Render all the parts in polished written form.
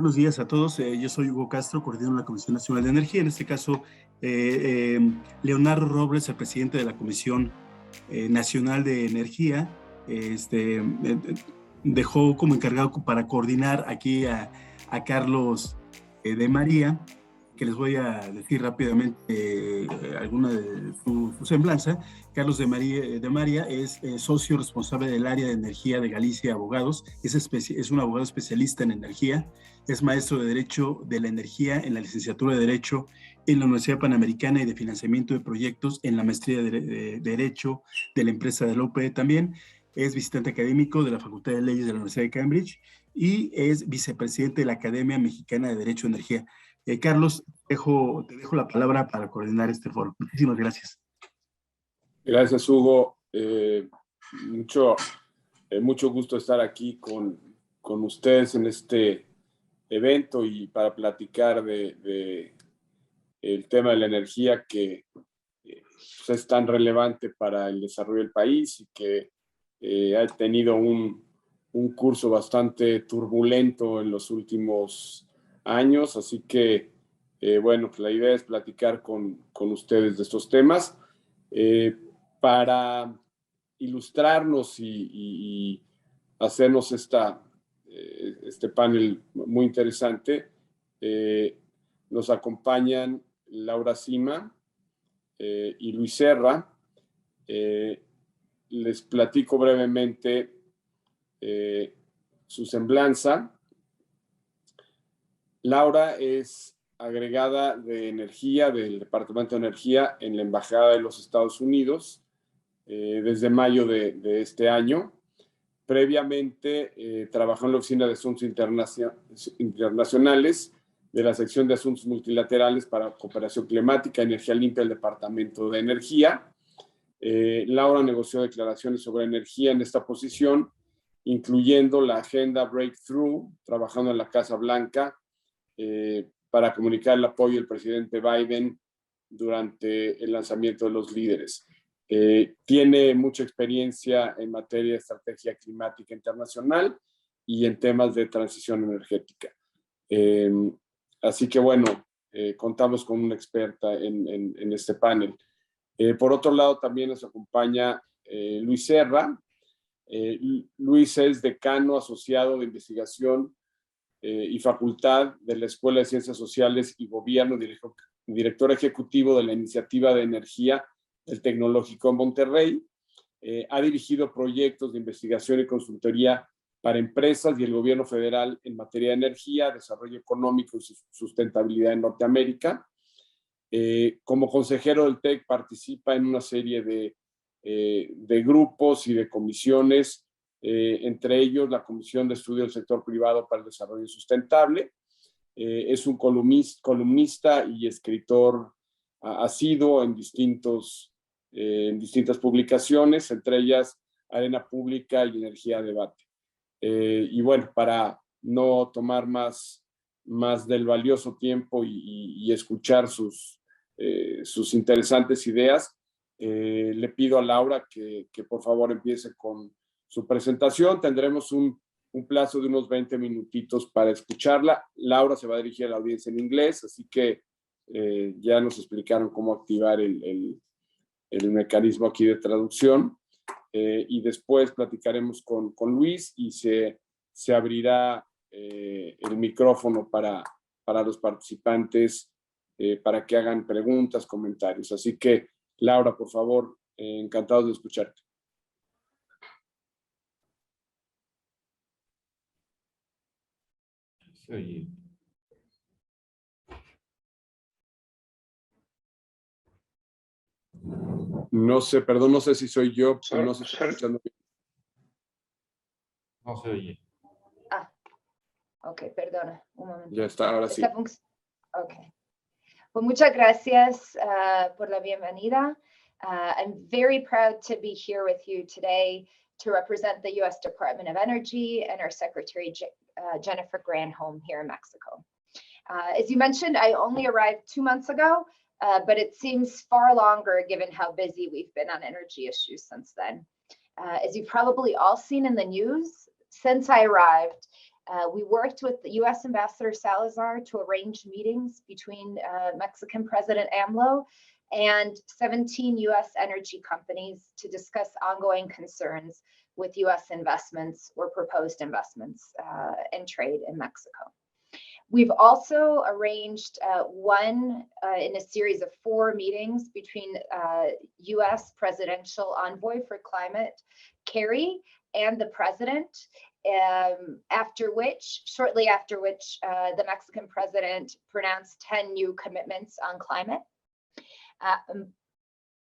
Buenos días a todos. Yo soy Hugo Castro, coordinador de la Comisión Nacional de Energía. En este caso, Leonardo Robles, el presidente de la Comisión Nacional de Energía, dejó como encargado para coordinar aquí a Carlos de María, que les voy a decir rápidamente alguna de su semblanza. Carlos de María es socio responsable del área de energía de Galicia Abogados, es un abogado especialista en energía, es maestro de Derecho de la Energía en la licenciatura de Derecho en la Universidad Panamericana y de Financiamiento de Proyectos en la maestría de Derecho de la empresa de la UPE también. Es visitante académico de la Facultad de Leyes de la Universidad de Cambridge y es vicepresidente de la Academia Mexicana de Derecho de Energía. Carlos, te dejo la palabra para coordinar este foro. Muchísimas gracias. Gracias, Hugo. Mucho gusto estar aquí con ustedes en este evento y para platicar de el tema de la energía que es tan relevante para el desarrollo del país y que ha tenido un curso bastante turbulento en los últimos años. Así que, bueno, pues la idea es platicar con ustedes de estos temas. Para ilustrarnos y hacernos este panel muy interesante, nos acompañan Laura Sima y Luis Serra. Les platico brevemente su semblanza. Laura es agregada de energía del Departamento de Energía en la Embajada de los Estados Unidos desde mayo de este año. Previamente trabajó en la Oficina de Asuntos Internacionales de la Sección de Asuntos Multilaterales para Cooperación Climática y Energía Limpia del Departamento de Energía. Laura negoció declaraciones sobre energía en esta posición, incluyendo la agenda Breakthrough, trabajando en la Casa Blanca para comunicar el apoyo del presidente Biden durante el lanzamiento de los líderes. Tiene mucha experiencia en materia de estrategia climática internacional y en temas de transición energética. Así que, bueno, contamos con una experta en este panel. Por otro lado, también nos acompaña Luis Serra. Luis es decano asociado de investigación y facultad de la Escuela de Ciencias Sociales y Gobierno, director ejecutivo de la Iniciativa de Energía del Tecnológico en Monterrey. Ha dirigido proyectos de investigación y consultoría para empresas y el gobierno federal en materia de energía, desarrollo económico y sustentabilidad en Norteamérica. Como consejero del TEC participa en una serie de grupos y de comisiones, entre ellos la Comisión de Estudio del Sector Privado para el Desarrollo Sustentable. Es un columnista y escritor asiduo en distintas publicaciones, entre ellas Arena Pública y Energía Debate. Y bueno, para no tomar más del valioso tiempo y escuchar sus interesantes ideas, le pido a Laura que por favor empiece con su presentación. Tendremos un plazo de unos 20 minutitos para escucharla. Laura se va a dirigir a la audiencia en inglés, así que ya nos explicaron cómo activar el mecanismo aquí de traducción. Y después platicaremos con Luis y se abrirá el micrófono para los participantes para que hagan preguntas, comentarios. Así que, Laura, por favor, encantado de escucharte. Sí. No sé, perdón, no sé si soy yo, pero no sé si estoy escuchando bien. No se oye. Ok, perdona, un momento. Ya está, ahora sí. Ok. Pues muchas gracias por la bienvenida. I'm very proud to be here with you today to represent the U.S. Department of Energy and our Secretary, Jennifer Granholm here in Mexico. As you mentioned, I only arrived 2 months ago, but it seems far longer given how busy we've been on energy issues since then. As you've probably all seen in the news, since I arrived, We worked with the US Ambassador Salazar to arrange meetings between Mexican President AMLO and 17 US energy companies to discuss ongoing concerns with US investments or proposed investments and trade in Mexico. We've also arranged one in a series of 4 meetings between US Presidential Envoy for Climate, Kerry, and the President, shortly after which the Mexican President pronounced 10 new commitments on climate.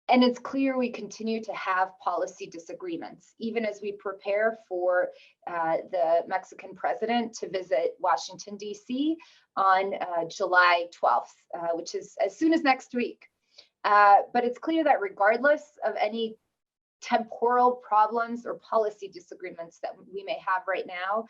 And it's clear we continue to have policy disagreements, even as we prepare for the Mexican president to visit Washington, D.C. on July 12th, which is as soon as next week. But it's clear that regardless of any temporal problems or policy disagreements that we may have right now,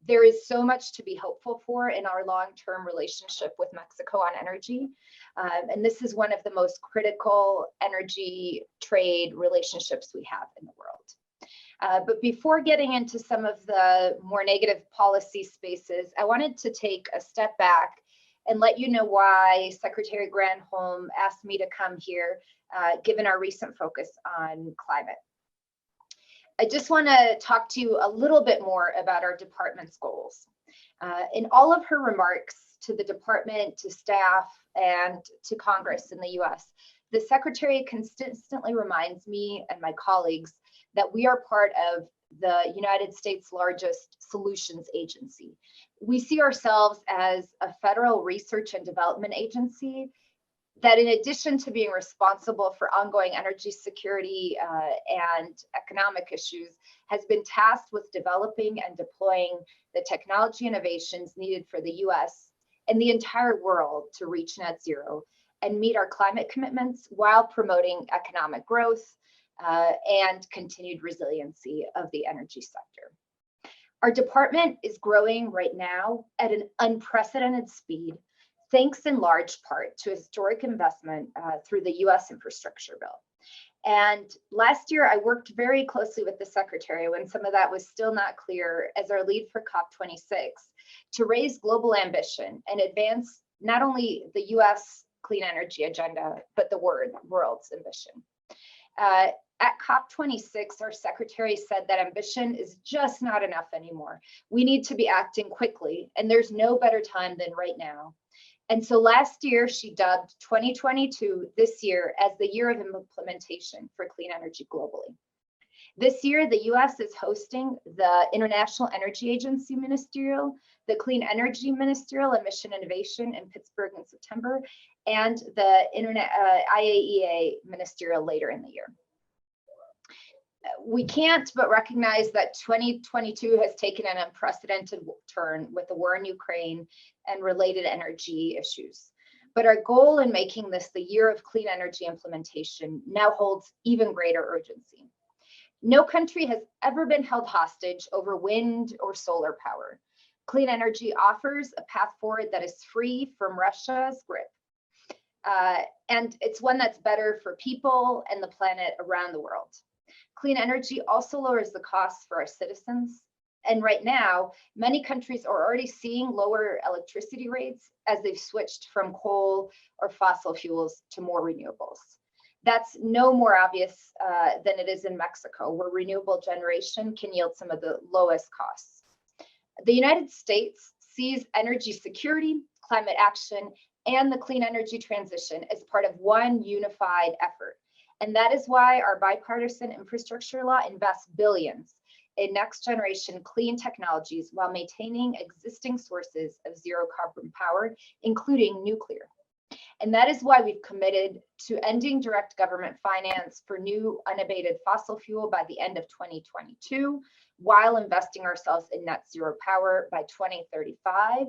there is so much to be hopeful for in our long-term relationship with Mexico on energy. And this is one of the most critical energy trade relationships we have in the world. But before getting into some of the more negative policy spaces, I wanted to take a step back and let you know why Secretary Granholm asked me to come here, given our recent focus on climate. I just want to talk to you a little bit more about our department's goals. In all of her remarks to the department, to staff, and to Congress in the US, the Secretary consistently reminds me and my colleagues that we are part of the United States' largest solutions agency. We see ourselves as a federal research and development agency that, in addition to being responsible for ongoing energy security and economic issues, has been tasked with developing and deploying the technology innovations needed for the US and the entire world to reach net zero and meet our climate commitments while promoting economic growth and continued resiliency of the energy sector. Our department is growing right now at an unprecedented speed, thanks in large part to historic investment through the US infrastructure bill. And last year, I worked very closely with the Secretary when some of that was still not clear as our lead for COP26 to raise global ambition and advance not only the US clean energy agenda, but the world's ambition. At COP26, our Secretary said that ambition is just not enough anymore. We need to be acting quickly, and there's no better time than right now. And so last year, she dubbed 2022 this year as the year of implementation for clean energy globally. This year, the US is hosting the International Energy Agency Ministerial, the Clean Energy Ministerial and Mission Innovation in Pittsburgh in September, and the IAEA Ministerial later in the year. We can't but recognize that 2022 has taken an unprecedented turn with the war in Ukraine and related energy issues. But our goal in making this the year of clean energy implementation now holds even greater urgency. No country has ever been held hostage over wind or solar power. Clean energy offers a path forward that is free from Russia's grip. And it's one that's better for people and the planet around the world. Clean energy also lowers the costs for our citizens. And right now, many countries are already seeing lower electricity rates as they've switched from coal or fossil fuels to more renewables. That's no more obvious than it is in Mexico, where renewable generation can yield some of the lowest costs. The United States sees energy security, climate action, and the clean energy transition as part of one unified effort. And that is why our bipartisan infrastructure law invests billions in next generation clean technologies while maintaining existing sources of zero carbon power, including nuclear. And that is why we've committed to ending direct government finance for new unabated fossil fuel by the end of 2022, while investing ourselves in net zero power by 2035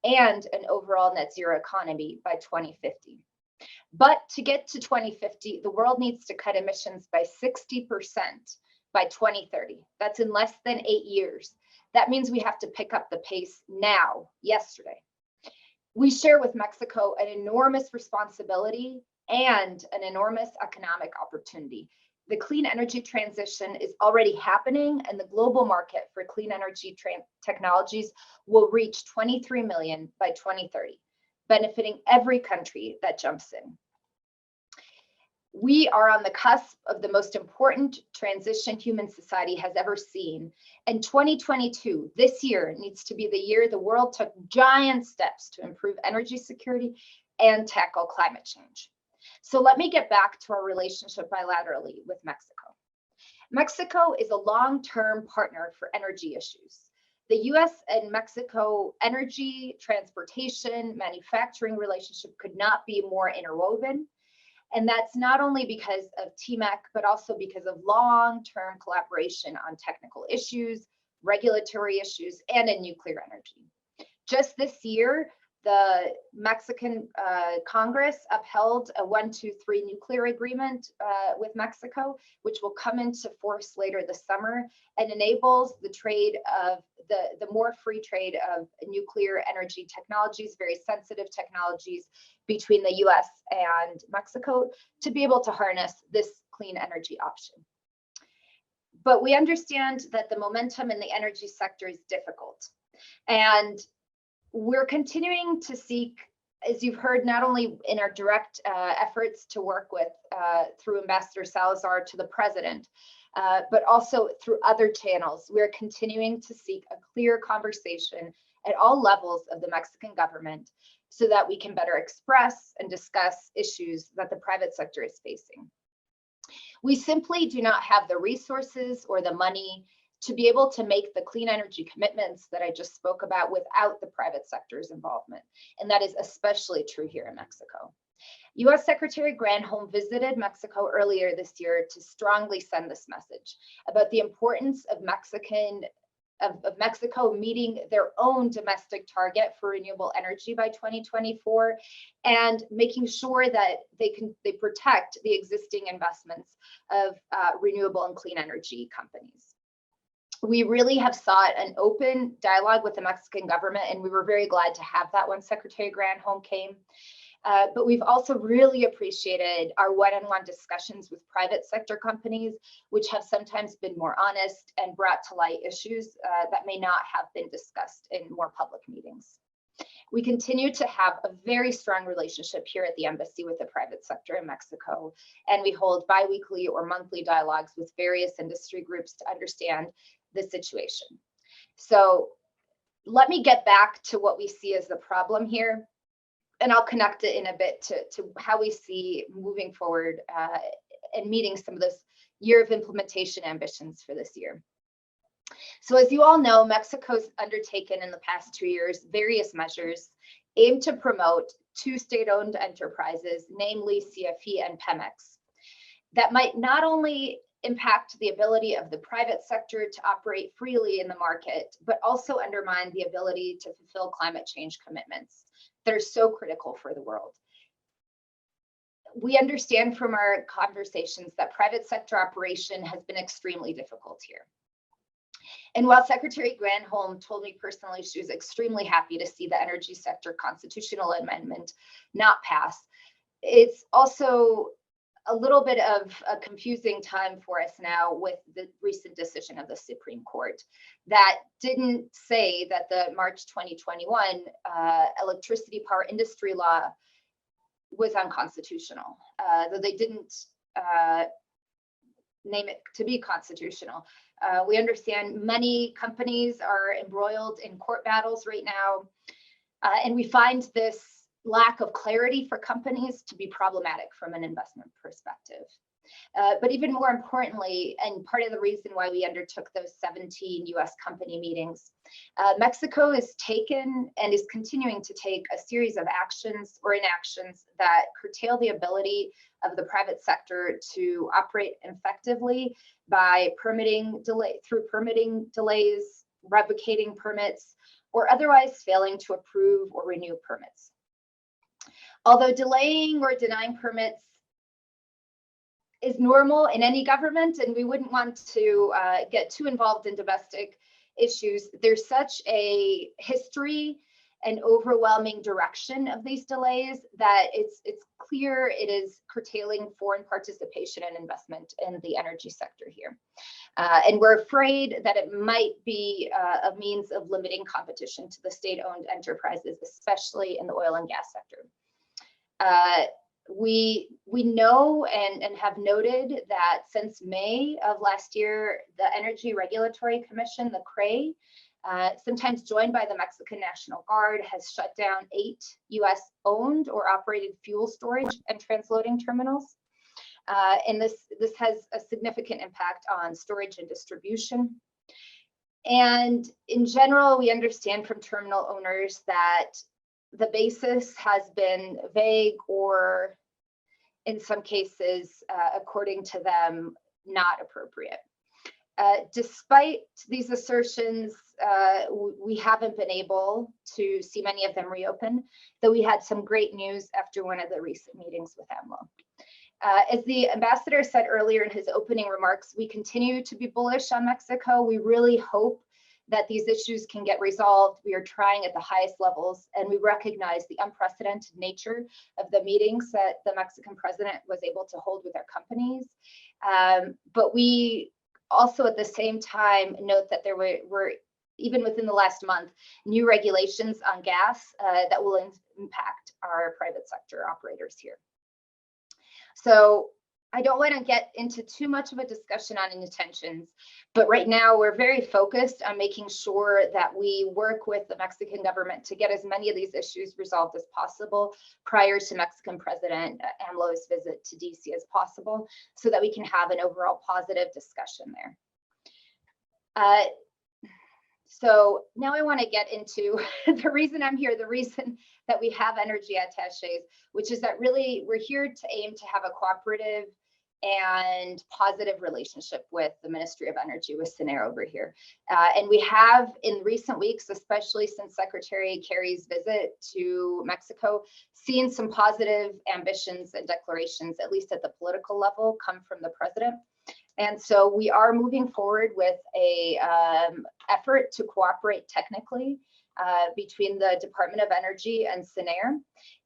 and an overall net zero economy by 2050. But to get to 2050, the world needs to cut emissions by 60% by 2030. That's in less than 8 years. That means we have to pick up the pace now, yesterday. We share with Mexico an enormous responsibility and an enormous economic opportunity. The clean energy transition is already happening, and the global market for clean energy technologies will reach 23 million by 2030, benefiting every country that jumps in. We are on the cusp of the most important transition human society has ever seen. And 2022, this year, needs to be the year the world took giant steps to improve energy security and tackle climate change. So let me get back to our relationship bilaterally with Mexico. Mexico is a long-term partner for energy issues. The US and Mexico energy, transportation, manufacturing relationship could not be more interwoven. And that's not only because of TMEC, but also because of long-term collaboration on technical issues, regulatory issues, and in nuclear energy. Just this year, the Mexican Congress upheld a 123 nuclear agreement with Mexico, which will come into force later this summer and enables the trade of the more free trade of nuclear energy technologies, very sensitive technologies between the US and Mexico to be able to harness this clean energy option. But we understand that the momentum in the energy sector is difficult. And we're continuing to seek, as you've heard, not only in our direct efforts to work with through Ambassador Salazar to the president, but also through other channels. We're continuing to seek a clear conversation at all levels of the Mexican government so that we can better express and discuss issues that the private sector is facing. We simply do not have the resources or the money to be able to make the clean energy commitments that I just spoke about without the private sector's involvement. And that is especially true here in Mexico. US Secretary Granholm visited Mexico earlier this year to strongly send this message about the importance of Mexico meeting their own domestic target for renewable energy by 2024 and making sure that they protect the existing investments of renewable and clean energy companies. We really have sought an open dialogue with the Mexican government, and we were very glad to have that when Secretary Granholm came. But we've also really appreciated our one-on-one discussions with private sector companies, which have sometimes been more honest and brought to light issues that may not have been discussed in more public meetings. We continue to have a very strong relationship here at the embassy with the private sector in Mexico, and we hold bi-weekly or monthly dialogues with various industry groups to understand the situation. So let me get back to what we see as the problem here, and I'll connect it in a bit to how we see moving forward and meeting some of those year of implementation ambitions for this year. So as you all know, Mexico's undertaken in the past 2 years various measures aimed to promote 2 state-owned enterprises, namely CFE and Pemex, that might not only impact the ability of the private sector to operate freely in the market, but also undermine the ability to fulfill climate change commitments that are so critical for the world. We understand from our conversations that private sector operation has been extremely difficult here. And while Secretary Granholm told me personally she was extremely happy to see the energy sector constitutional amendment not pass, it's also a little bit of a confusing time for us now with the recent decision of the Supreme Court that didn't say that the March 2021 electricity power industry law was unconstitutional, though they didn't name it to be constitutional. We understand many companies are embroiled in court battles right now, and we find this lack of clarity for companies to be problematic from an investment perspective. But even more importantly, and part of the reason why we undertook those 17 US company meetings, Mexico has taken and is continuing to take a series of actions or inactions that curtail the ability of the private sector to operate effectively by through permitting delays, revocating permits, or otherwise failing to approve or renew permits. Although delaying or denying permits is normal in any government, and we wouldn't want to get too involved in domestic issues, there's such a history an overwhelming direction of these delays that it's clear it is curtailing foreign participation and investment in the energy sector here. And we're afraid that it might be a means of limiting competition to the state-owned enterprises, especially in the oil and gas sector. We know and have noted that since May of last year, the Energy Regulatory Commission, the CRE, sometimes joined by the Mexican National Guard, has shut down 8 US owned or operated fuel storage and transloading terminals. And this has a significant impact on storage and distribution. And in general, we understand from terminal owners that the basis has been vague or in some cases, according to them, not appropriate. Despite these assertions, we haven't been able to see many of them reopen, though we had some great news after one of the recent meetings with AMLO. As the ambassador said earlier in his opening remarks, we continue to be bullish on Mexico. We really hope that these issues can get resolved. We are trying at the highest levels, and we recognize the unprecedented nature of the meetings that the Mexican president was able to hold with our companies. But we also at the same time note that there were even within the last month, new regulations on gas that will impact our private sector operators here. So I don't want to get into too much of a discussion on intentions, but right now we're very focused on making sure that we work with the Mexican government to get as many of these issues resolved as possible prior to Mexican President AMLO's visit to DC as possible, so that we can have an overall positive discussion there. So now I want to get into the reason I'm here, the reason that we have energy attaches, which is that really we're here to aim to have a cooperative and positive relationship with the Ministry of Energy, with SENER over here. And we have in recent weeks, especially since Secretary Kerry's visit to Mexico, seen some positive ambitions and declarations, at least at the political level, come from the president. And so we are moving forward with a effort to cooperate technically between the Department of Energy and SENER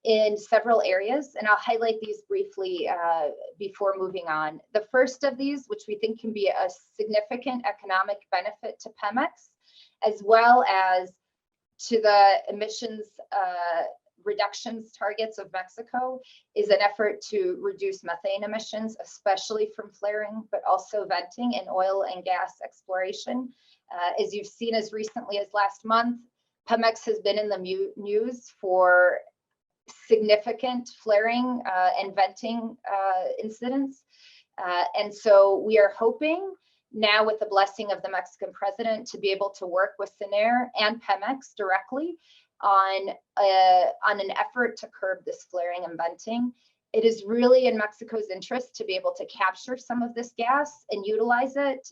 in several areas. And I'll highlight these briefly before moving on. The first of these, which we think can be a significant economic benefit to Pemex, as well as to the emissions reductions targets of Mexico, is an effort to reduce methane emissions, especially from flaring, but also venting in oil and gas exploration. As you've seen as recently as last month, Pemex has been in the news for significant flaring and venting incidents. And so we are hoping now, with the blessing of the Mexican president, to be able to work with SENER and Pemex directly on an effort to curb this flaring and venting. It is really in Mexico's interest to be able to capture some of this gas and utilize it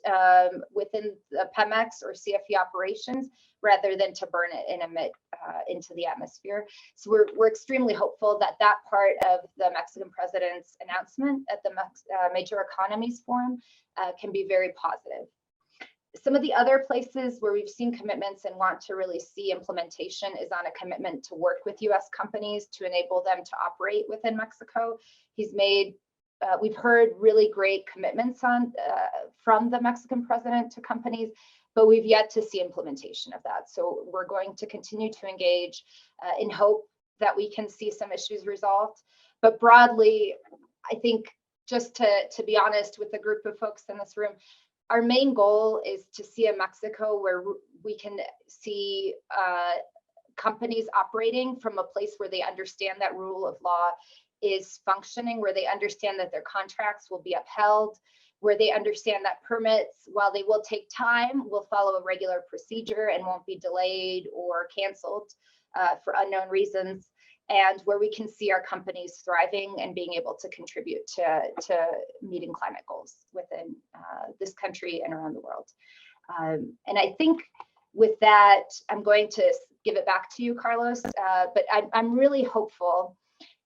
within the Pemex or CFE operations, rather than to burn it and emit into the atmosphere. So we're extremely hopeful that that part of the Mexican president's announcement at the Major Economies Forum can be very positive. Some of the other places where we've seen commitments and want to really see implementation is on a commitment to work with US companies to enable them to operate within Mexico. He's made, we've heard really great commitments on from the Mexican president to companies, but we've yet to see implementation of that. So we're going to continue to engage in hope that we can see some issues resolved. But broadly, I think just to be honest with the group of folks in this room, our main goal is to see a Mexico where we can see companies operating from a place where they understand that rule of law is functioning, where they understand that their contracts will be upheld, where they understand that permits, while they will take time, will follow a regular procedure and won't be delayed or canceled for unknown reasons, and where we can see our companies thriving and being able to contribute to meeting climate goals within this country and around the world. And I think with that, I'm going to give it back to you, Carlos, but I'm really hopeful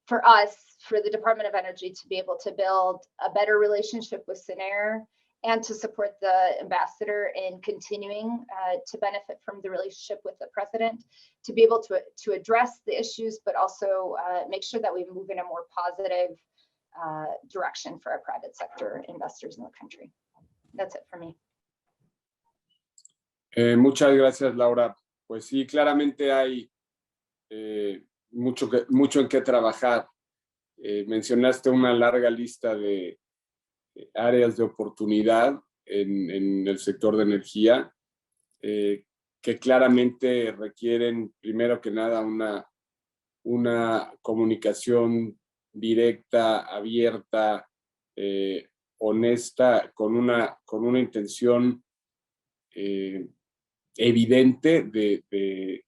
for us, for the Department of Energy, to be able to build a better relationship with SENER and to support the ambassador in continuing to benefit from the relationship with the president, to be able to address the issues, but also make sure that we move in a more positive direction for our private sector investors in the country. That's it for me. Muchas gracias, Laura. Pues sí, claramente hay mucho en qué trabajar. Mencionaste una larga lista de áreas de oportunidad en el sector de energía que claramente requieren, primero que nada, una comunicación directa, abierta, honesta, con una intención evidente de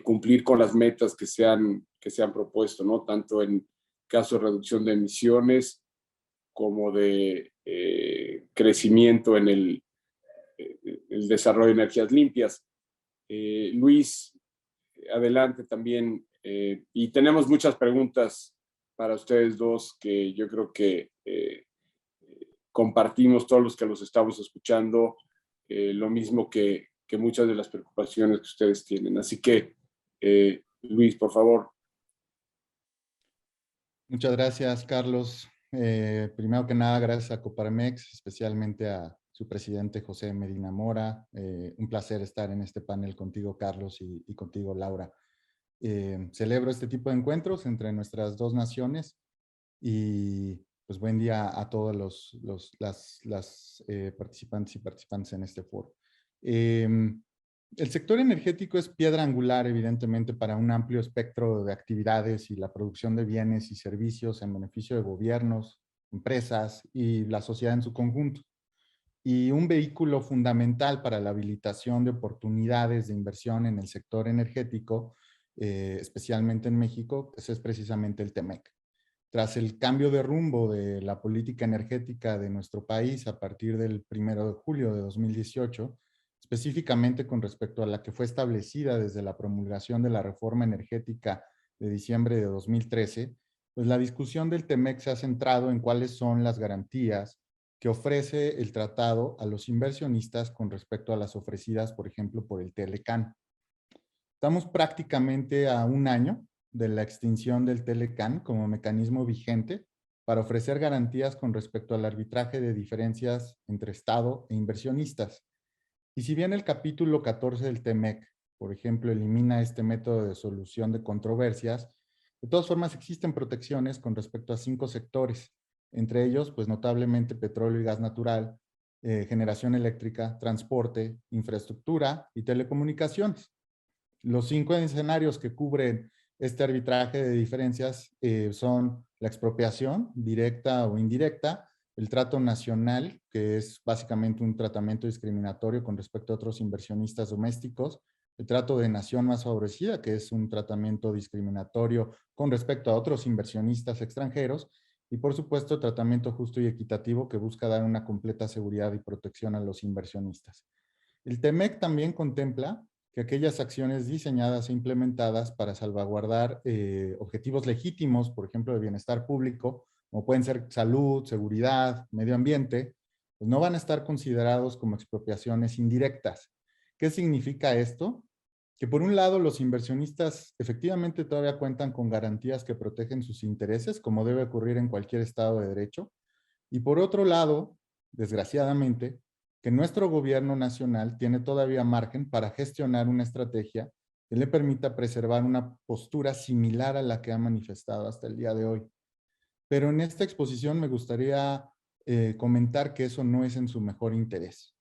cumplir con las metas que se han propuesto, ¿no? Tanto en caso de reducción de emisiones como de crecimiento en el desarrollo de energías limpias. Luis, adelante también. Y tenemos muchas preguntas para ustedes dos que yo creo que compartimos todos los que los estamos escuchando, lo mismo que muchas de las preocupaciones que ustedes tienen. Así que, Luis, por favor. Muchas gracias, Carlos. Primero que nada, gracias a Coparmex, especialmente a su presidente José Medina Mora. Un placer estar en este panel contigo, Carlos, y contigo, Laura. Celebro este tipo de encuentros entre nuestras dos naciones y pues buen día a todos las participantes y participantes en este foro. El sector energético es piedra angular, evidentemente, para un amplio espectro de actividades y la producción de bienes y servicios en beneficio de gobiernos, empresas y la sociedad en su conjunto. Y un vehículo fundamental para la habilitación de oportunidades de inversión en el sector energético, especialmente en México, pues es precisamente el TEMEC. Tras el cambio de rumbo de la política energética de nuestro país a partir del 1 de julio de 2018, específicamente con respecto a la que fue establecida desde la promulgación de la reforma energética de diciembre de 2013, pues la discusión del TEMEC se ha centrado en cuáles son las garantías que ofrece el tratado a los inversionistas con respecto a las ofrecidas, por ejemplo, por el Telecán. Estamos prácticamente a un año de la extinción del Telecán como mecanismo vigente para ofrecer garantías con respecto al arbitraje de diferencias entre Estado e inversionistas. Y si bien el capítulo 14 del TEMEC, por ejemplo, elimina este método de solución de controversias, de todas formas existen protecciones con respecto a 5 sectores, entre ellos, pues notablemente petróleo y gas natural, generación eléctrica, transporte, infraestructura y telecomunicaciones. Los 5 escenarios que cubren este arbitraje de diferencias son la expropiación, directa o indirecta, el trato nacional, que es básicamente un tratamiento discriminatorio con respecto a otros inversionistas domésticos, el trato de nación más favorecida, que es un tratamiento discriminatorio con respecto a otros inversionistas extranjeros, y por supuesto, tratamiento justo y equitativo que busca dar una completa seguridad y protección a los inversionistas. El TEMEC también contempla que aquellas acciones diseñadas e implementadas para salvaguardar objetivos legítimos, por ejemplo, de bienestar público, como pueden ser salud, seguridad, medio ambiente, pues no van a estar considerados como expropiaciones indirectas. ¿Qué significa esto? Que por un lado los inversionistas efectivamente todavía cuentan con garantías que protegen sus intereses, como debe ocurrir en cualquier Estado de Derecho, y por otro lado, desgraciadamente, que nuestro gobierno nacional tiene todavía margen para gestionar una estrategia que le permita preservar una postura similar a la que ha manifestado hasta el día de hoy. Pero en esta exposición me gustaría comentar que eso no es en su mejor interés.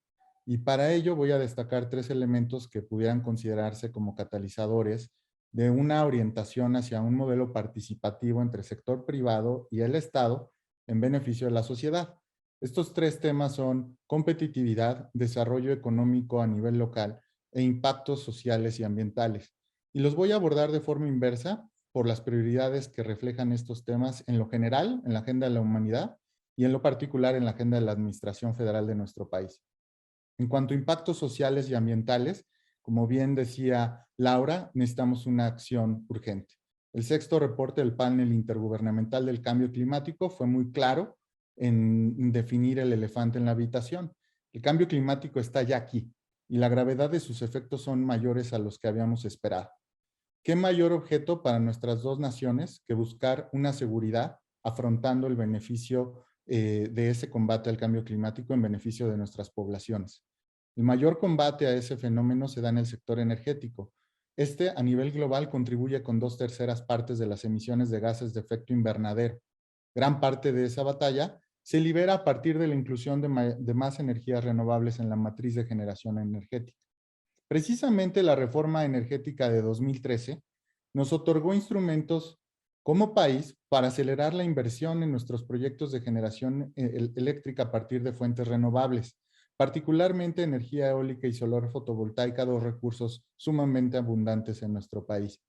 Y para ello voy a destacar 3 elementos que pudieran considerarse como catalizadores de una orientación hacia un modelo participativo entre el sector privado y el Estado en beneficio de la sociedad. Estos 3 temas son competitividad, desarrollo económico a nivel local e impactos sociales y ambientales. Y los voy a abordar de forma inversa por las prioridades que reflejan estos temas en lo general, en la agenda de la humanidad y en lo particular en la agenda de la administración federal de nuestro país. En cuanto a impactos sociales y ambientales, como bien decía Laura, necesitamos una acción urgente. El 6º reporte del panel intergubernamental del cambio climático fue muy claro en definir el elefante en la habitación. El cambio climático está ya aquí y la gravedad de sus efectos son mayores a los que habíamos esperado. ¿Qué mayor objeto para nuestras dos naciones que buscar una seguridad afrontando el beneficio de ese combate al cambio climático en beneficio de nuestras poblaciones? El mayor combate a ese fenómeno se da en el sector energético. Este, a nivel global, contribuye con 2/3 partes de las emisiones de gases de efecto invernadero. Gran parte de esa batalla se libera a partir de la inclusión de más energías renovables en la matriz de generación energética. Precisamente la reforma energética de 2013 nos otorgó instrumentos como país para acelerar la inversión en nuestros proyectos de generación eléctrica a partir de fuentes renovables, particularmente energía eólica y solar fotovoltaica, dos recursos sumamente abundantes en nuestro país.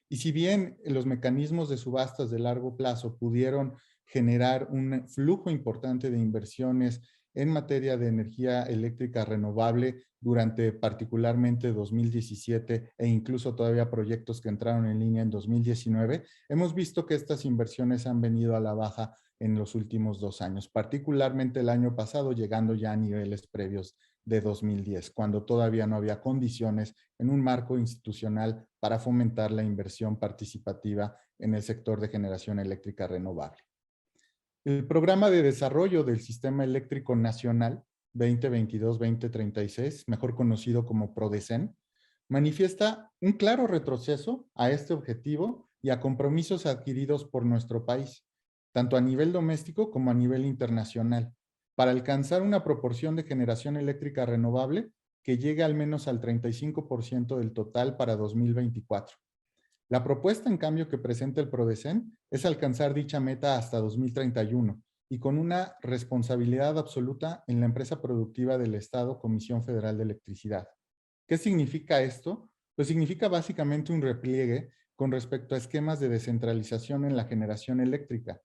Y si bien los mecanismos de subastas de largo plazo pudieron generar un flujo importante de inversiones en materia de energía eléctrica renovable durante particularmente 2017 e incluso todavía proyectos que entraron en línea en 2019, hemos visto que estas inversiones han venido a la baja en los últimos 2 años, particularmente el año pasado, llegando ya a niveles previos de 2010, cuando todavía no había condiciones en un marco institucional para fomentar la inversión participativa en el sector de generación eléctrica renovable. El Programa de Desarrollo del Sistema Eléctrico Nacional 2022-2036, mejor conocido como PRODECEN, manifiesta un claro retroceso a este objetivo y a compromisos adquiridos por nuestro país, tanto a nivel doméstico como a nivel internacional, para alcanzar una proporción de generación eléctrica renovable que llegue al menos al 35% del total para 2024. La propuesta, en cambio, que presenta el PRODECEN es alcanzar dicha meta hasta 2031 y con una responsabilidad absoluta en la empresa productiva del Estado, Comisión Federal de Electricidad. ¿Qué significa esto? Pues significa básicamente un repliegue con respecto a esquemas de descentralización en la generación eléctrica.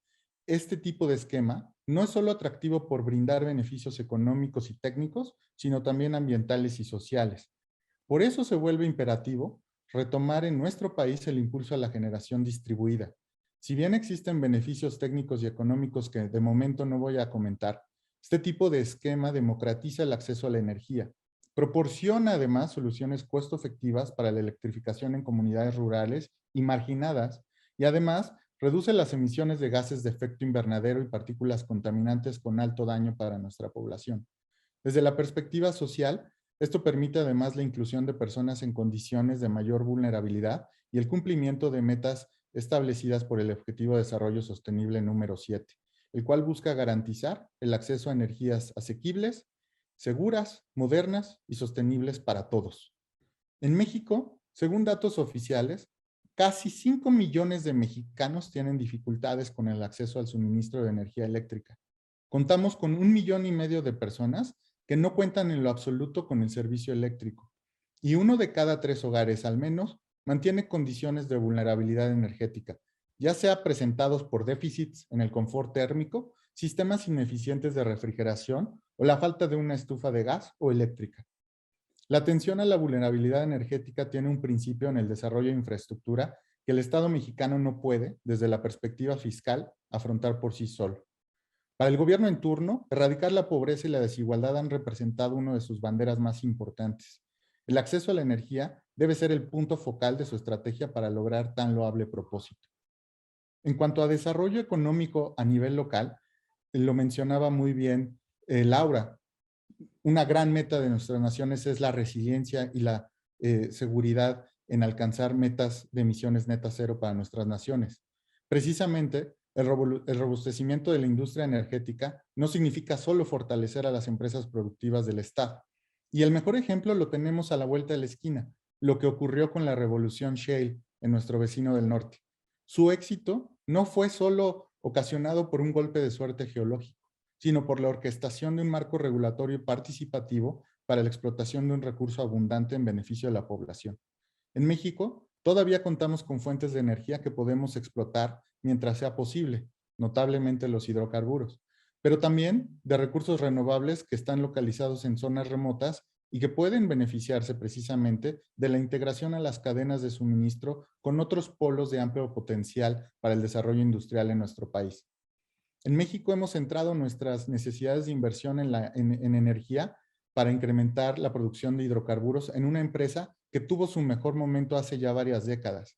Este tipo de esquema no es solo atractivo por brindar beneficios económicos y técnicos, sino también ambientales y sociales. Por eso se vuelve imperativo retomar en nuestro país el impulso a la generación distribuida. Si bien existen beneficios técnicos y económicos que de momento no voy a comentar, este tipo de esquema democratiza el acceso a la energía, proporciona además soluciones costo efectivas para la electrificación en comunidades rurales y marginadas y además reduce las emisiones de gases de efecto invernadero y partículas contaminantes con alto daño para nuestra población. Desde la perspectiva social, esto permite además la inclusión de personas en condiciones de mayor vulnerabilidad y el cumplimiento de metas establecidas por el Objetivo de Desarrollo Sostenible número 7, el cual busca garantizar el acceso a energías asequibles, seguras, modernas y sostenibles para todos. En México, según datos oficiales, casi 5 millones de mexicanos tienen dificultades con el acceso al suministro de energía eléctrica. Contamos con 1,5 millones de personas que no cuentan en lo absoluto con el servicio eléctrico. Y 1 de cada 3 hogares, al menos, mantiene condiciones de vulnerabilidad energética, ya sea presentados por déficits en el confort térmico, sistemas ineficientes de refrigeración o la falta de una estufa de gas o eléctrica. La atención a la vulnerabilidad energética tiene un principio en el desarrollo de infraestructura que el Estado mexicano no puede, desde la perspectiva fiscal, afrontar por sí solo. Para el gobierno en turno, erradicar la pobreza y la desigualdad han representado una de sus banderas más importantes. El acceso a la energía debe ser el punto focal de su estrategia para lograr tan loable propósito. En cuanto a desarrollo económico a nivel local, lo mencionaba muy bien Laura, una gran meta de nuestras naciones es la resiliencia y la seguridad en alcanzar metas de emisiones netas cero para nuestras naciones. Precisamente, el robustecimiento de la industria energética no significa solo fortalecer a las empresas productivas del Estado. Y el mejor ejemplo lo tenemos a la vuelta de la esquina, lo que ocurrió con la revolución Shale en nuestro vecino del norte. Su éxito no fue solo ocasionado por un golpe de suerte geológico, sino por la orquestación de un marco regulatorio participativo para la explotación de un recurso abundante en beneficio de la población. En México, todavía contamos con fuentes de energía que podemos explotar mientras sea posible, notablemente los hidrocarburos, pero también de recursos renovables que están localizados en zonas remotas y que pueden beneficiarse precisamente de la integración a las cadenas de suministro con otros polos de amplio potencial para el desarrollo industrial en nuestro país. En México hemos centrado nuestras necesidades de inversión en energía para incrementar la producción de hidrocarburos en una empresa que tuvo su mejor momento hace ya varias décadas.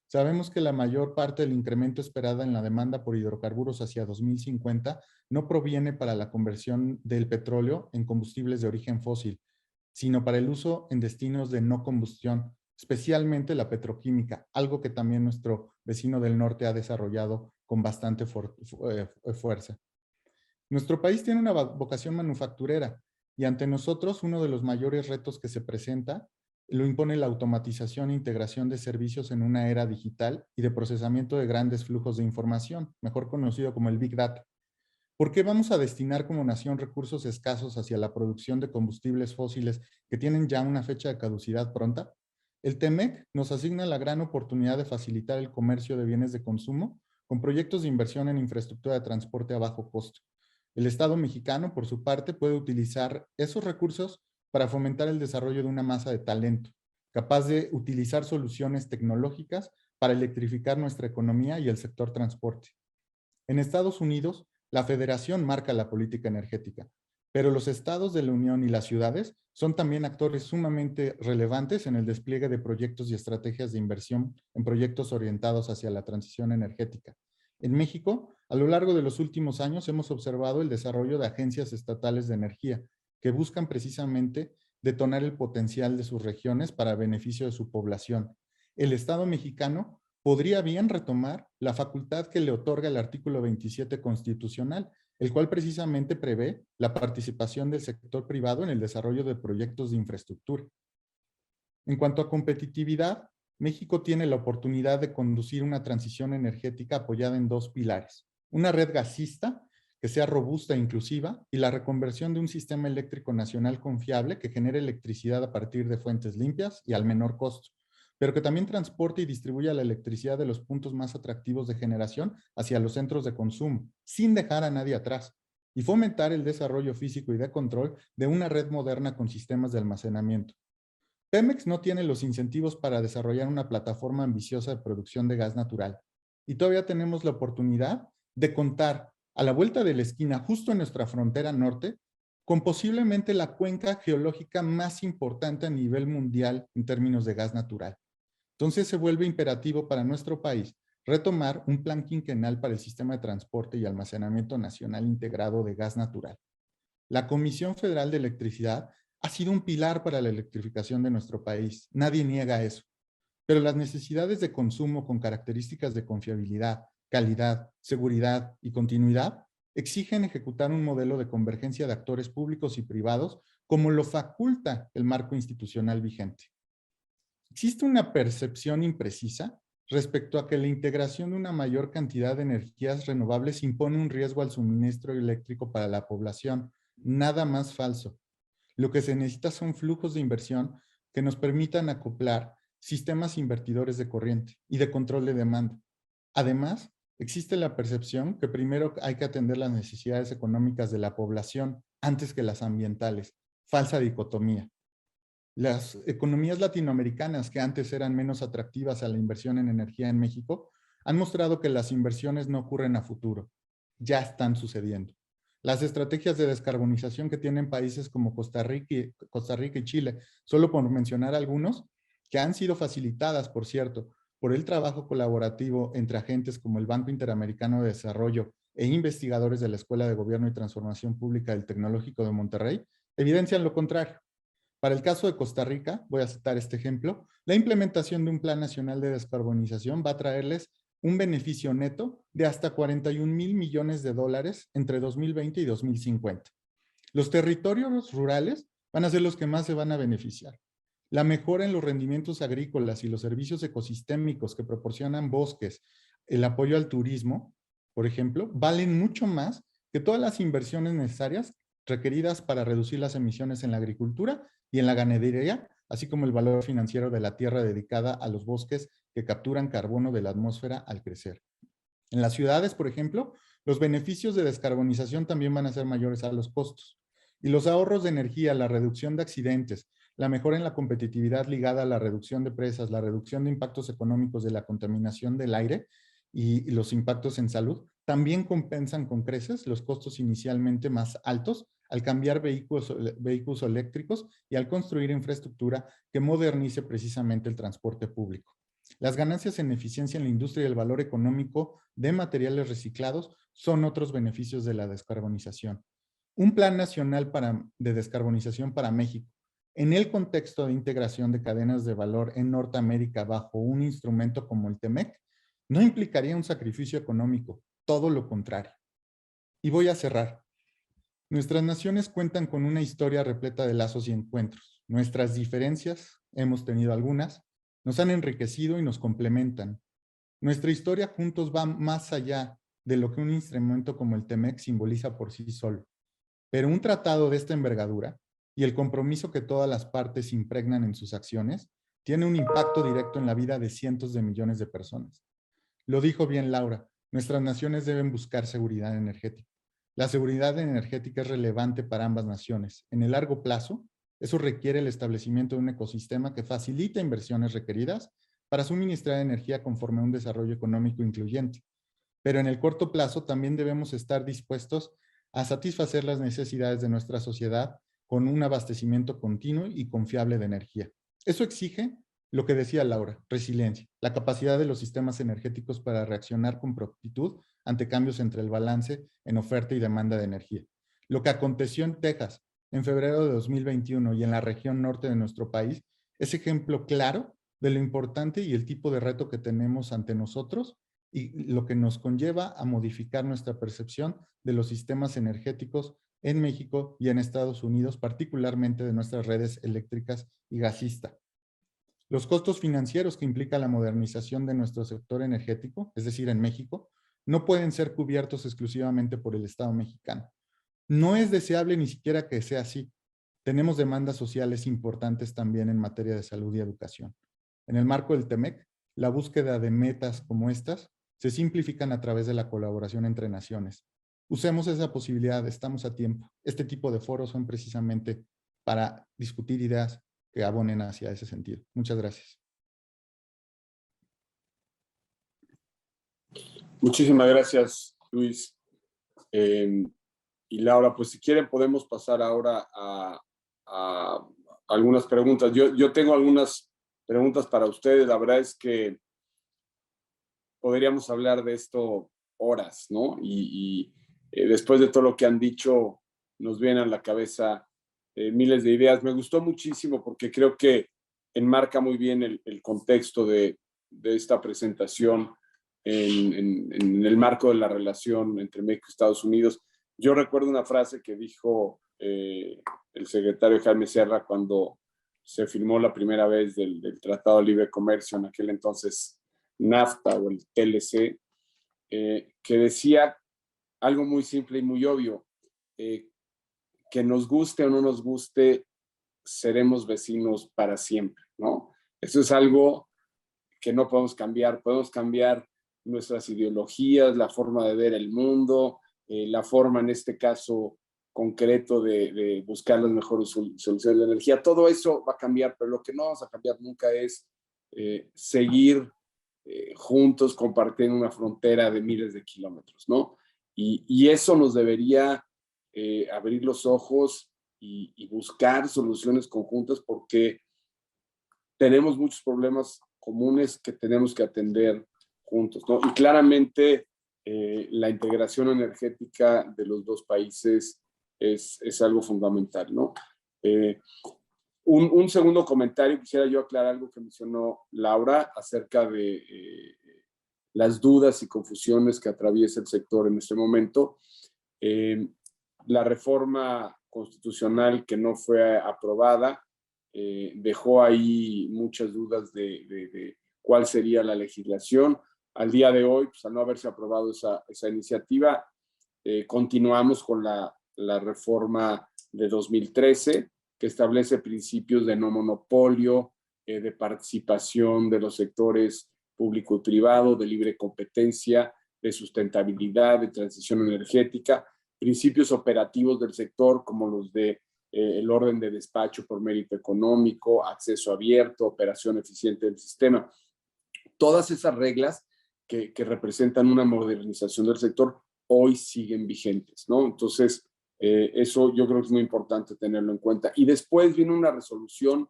Sabemos que la mayor parte del incremento esperado en la demanda por hidrocarburos hacia 2050 no proviene para la conversión del petróleo en combustibles de origen fósil, sino para el uso en destinos de no combustión, especialmente la petroquímica, algo que también nuestro vecino del norte ha desarrollado con bastante fuerza. Nuestro país tiene una vocación manufacturera y ante nosotros uno de los mayores retos que se presenta lo impone la automatización e integración de servicios en una era digital y de procesamiento de grandes flujos de información, mejor conocido como el Big Data. ¿Por qué vamos a destinar como nación recursos escasos hacia la producción de combustibles fósiles que tienen ya una fecha de caducidad pronta? El TEMEC nos asigna la gran oportunidad de facilitar el comercio de bienes de consumo con proyectos de inversión en infraestructura de transporte a bajo costo. El Estado mexicano, por su parte, puede utilizar esos recursos para fomentar el desarrollo de una masa de talento, capaz de utilizar soluciones tecnológicas para electrificar nuestra economía y el sector transporte. En Estados Unidos, la Federación marca la política energética, pero los estados de la Unión y las ciudades son también actores sumamente relevantes en el despliegue de proyectos y estrategias de inversión en proyectos orientados hacia la transición energética. En México, a lo largo de los últimos años hemos observado el desarrollo de agencias estatales de energía que buscan precisamente detonar el potencial de sus regiones para beneficio de su población. El Estado mexicano podría bien retomar la facultad que le otorga el artículo 27 constitucional, el cual precisamente prevé la participación del sector privado en el desarrollo de proyectos de infraestructura. En cuanto a competitividad, México tiene la oportunidad de conducir una transición energética apoyada en dos pilares: una red gasista que sea robusta e inclusiva y la reconversión de un sistema eléctrico nacional confiable que genere electricidad a partir de fuentes limpias y al menor costo, pero que también transporte y distribuya la electricidad de los puntos más atractivos de generación hacia los centros de consumo, sin dejar a nadie atrás, y fomentar el desarrollo físico y de control de una red moderna con sistemas de almacenamiento. Pemex no tiene los incentivos para desarrollar una plataforma ambiciosa de producción de gas natural, y todavía tenemos la oportunidad de contar a la vuelta de la esquina, justo en nuestra frontera norte, con posiblemente la cuenca geológica más importante a nivel mundial en términos de gas natural. Entonces se vuelve imperativo para nuestro país retomar un plan quinquenal para el sistema de transporte y almacenamiento nacional integrado de gas natural. La Comisión Federal de Electricidad ha sido un pilar para la electrificación de nuestro país. Nadie niega eso. Pero las necesidades de consumo con características de confiabilidad, calidad, seguridad y continuidad exigen ejecutar un modelo de convergencia de actores públicos y privados como lo faculta el marco institucional vigente. Existe una percepción imprecisa respecto a que la integración de una mayor cantidad de energías renovables impone un riesgo al suministro eléctrico para la población. Nada más falso. Lo que se necesita son flujos de inversión que nos permitan acoplar sistemas invertidores de corriente y de control de demanda. Además, existe la percepción que primero hay que atender las necesidades económicas de la población antes que las ambientales. Falsa dicotomía. Las economías latinoamericanas, que antes eran menos atractivas a la inversión en energía en México, han mostrado que las inversiones no ocurren a futuro. Ya están sucediendo. Las estrategias de descarbonización que tienen países como Costa Rica y Chile, solo por mencionar algunos, que han sido facilitadas, por cierto, por el trabajo colaborativo entre agentes como el Banco Interamericano de Desarrollo e investigadores de la Escuela de Gobierno y Transformación Pública del Tecnológico de Monterrey, evidencian lo contrario. Para el caso de Costa Rica, voy a citar este ejemplo, la implementación de un Plan Nacional de Descarbonización va a traerles un beneficio neto de hasta 41,000 millones de dólares entre 2020 y 2050. Los territorios rurales van a ser los que más se van a beneficiar. La mejora en los rendimientos agrícolas y los servicios ecosistémicos que proporcionan bosques, el apoyo al turismo, por ejemplo, valen mucho más que todas las inversiones necesarias requeridas para reducir las emisiones en la agricultura y en la ganadería, así como el valor financiero de la tierra dedicada a los bosques que capturan carbono de la atmósfera al crecer. En las ciudades, por ejemplo, los beneficios de descarbonización también van a ser mayores a los costos. Y los ahorros de energía, la reducción de accidentes, la mejora en la competitividad ligada a la reducción de presas, la reducción de impactos económicos de la contaminación del aire y los impactos en salud, también compensan con creces los costos inicialmente más altos al cambiar vehículos eléctricos y al construir infraestructura que modernice precisamente el transporte público. Las ganancias en eficiencia en la industria y el valor económico de materiales reciclados son otros beneficios de la descarbonización. Un plan nacional de descarbonización para México, en el contexto de integración de cadenas de valor en Norteamérica bajo un instrumento como el TEMEC, no implicaría un sacrificio económico, todo lo contrario. Y voy a cerrar. Nuestras naciones cuentan con una historia repleta de lazos y encuentros. Nuestras diferencias, hemos tenido algunas, nos han enriquecido y nos complementan. Nuestra historia juntos va más allá de lo que un instrumento como el TEMEC simboliza por sí solo. Pero un tratado de esta envergadura y el compromiso que todas las partes impregnan en sus acciones tiene un impacto directo en la vida de cientos de millones de personas. Lo dijo bien Laura, nuestras naciones deben buscar seguridad energética. La seguridad energética es relevante para ambas naciones. En el largo plazo, eso requiere el establecimiento de un ecosistema que facilite inversiones requeridas para suministrar energía conforme a un desarrollo económico incluyente. Pero en el corto plazo también debemos estar dispuestos a satisfacer las necesidades de nuestra sociedad con un abastecimiento continuo y confiable de energía. Eso exige lo que decía Laura, resiliencia, la capacidad de los sistemas energéticos para reaccionar con prontitud ante cambios entre el balance en oferta y demanda de energía. Lo que aconteció en Texas en febrero de 2021 y en la región norte de nuestro país es ejemplo claro de lo importante y el tipo de reto que tenemos ante nosotros y lo que nos conlleva a modificar nuestra percepción de los sistemas energéticos en México y en Estados Unidos, particularmente de nuestras redes eléctricas y gasistas. Los costos financieros que implica la modernización de nuestro sector energético, es decir, en México, no pueden ser cubiertos exclusivamente por el Estado mexicano. No es deseable ni siquiera que sea así. Tenemos demandas sociales importantes también en materia de salud y educación. En el marco del TEMEC, la búsqueda de metas como estas se simplifican a través de la colaboración entre naciones. Usemos esa posibilidad, estamos a tiempo. Este tipo de foros son precisamente para discutir ideas que abonen hacia ese sentido. Muchas gracias. Muchísimas gracias, Luis. Y Laura, pues si quieren podemos pasar ahora a algunas preguntas. Yo tengo algunas preguntas para ustedes. La verdad es que podríamos hablar de esto horas, ¿no? Y después de todo lo que han dicho, nos vienen a la cabeza miles de ideas. Me gustó muchísimo porque creo que enmarca muy bien el contexto de esta presentación en el marco de la relación entre México y Estados Unidos. Yo recuerdo una frase que dijo el secretario Jaime Serra cuando se firmó la primera vez del Tratado de Libre Comercio, en aquel entonces NAFTA o el TLC, que decía algo muy simple y muy obvio, que nos guste o no nos guste, seremos vecinos para siempre, ¿no? Eso es algo que no podemos cambiar nuestras ideologías, la forma de ver el mundo, la forma en este caso concreto de buscar las mejores soluciones de energía. Todo eso va a cambiar, pero lo que no vamos a cambiar nunca es seguir juntos compartiendo una frontera de miles de kilómetros, ¿no? Y eso nos debería abrir los ojos y buscar soluciones conjuntas porque tenemos muchos problemas comunes que tenemos que atender juntos, ¿no? Y claramente la integración energética de los dos países es algo fundamental, ¿no? Un segundo comentario, quisiera yo aclarar algo que mencionó Laura acerca de las dudas y confusiones que atraviesa el sector en este momento. La reforma constitucional que no fue aprobada dejó ahí muchas dudas de cuál sería la legislación. Al día de hoy, pues, al no haberse aprobado esa iniciativa, continuamos con la reforma de 2013, que establece principios de no monopolio, de participación de los sectores público y privado, de libre competencia, de sustentabilidad, de transición energética, principios operativos del sector como los de el orden de despacho por mérito económico, acceso abierto, operación eficiente del sistema. Todas esas reglas que representan una modernización del sector hoy siguen vigentes, ¿no? Entonces, eso yo creo que es muy importante tenerlo en cuenta. Y después viene una resolución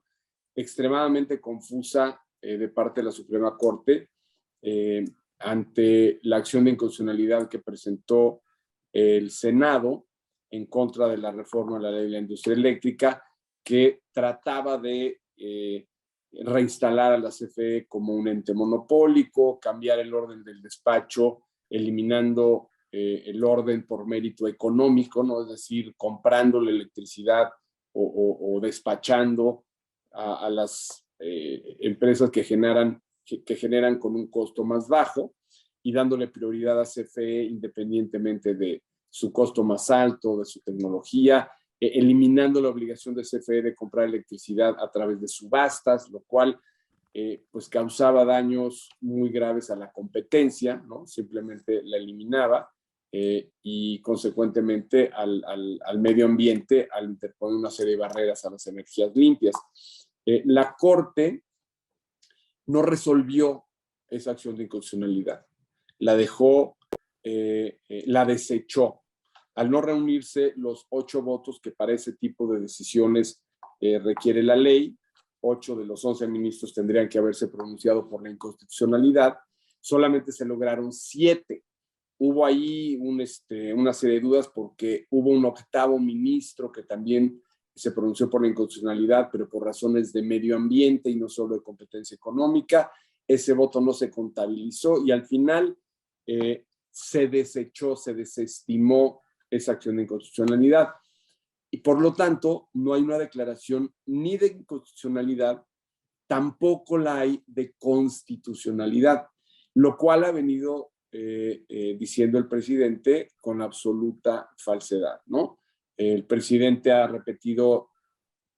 extremadamente confusa de parte de la Suprema Corte ante la acción de inconstitucionalidad que presentó el Senado en contra de la reforma de la ley de la industria eléctrica, que trataba de reinstalar a la CFE como un ente monopólico, cambiar el orden del despacho, eliminando el orden por mérito económico, ¿no? Es decir, comprando la electricidad o despachando a las empresas que generan con un costo más bajo y dándole prioridad a CFE independientemente de su costo más alto, de su tecnología, eliminando la obligación de CFE de comprar electricidad a través de subastas, lo cual pues causaba daños muy graves a la competencia, ¿no? Simplemente la eliminaba y consecuentemente al medio ambiente al interponer una serie de barreras a las energías limpias. La Corte no resolvió esa acción de inconstitucionalidad, la dejó, la desechó. Al no reunirse los 8 votos que para ese tipo de decisiones requiere la ley, 8 de los 11 ministros tendrían que haberse pronunciado por la inconstitucionalidad, solamente se lograron 7. Hubo ahí una serie de dudas porque hubo un 8º ministro que también se pronunció por la inconstitucionalidad, pero por razones de medio ambiente y no solo de competencia económica. Ese voto no se contabilizó y al final se desechó, se desestimó esa acción de inconstitucionalidad. Y por lo tanto, no hay una declaración ni de inconstitucionalidad, tampoco la hay de constitucionalidad, lo cual ha venido diciendo el presidente con absoluta falsedad, ¿no? El presidente ha repetido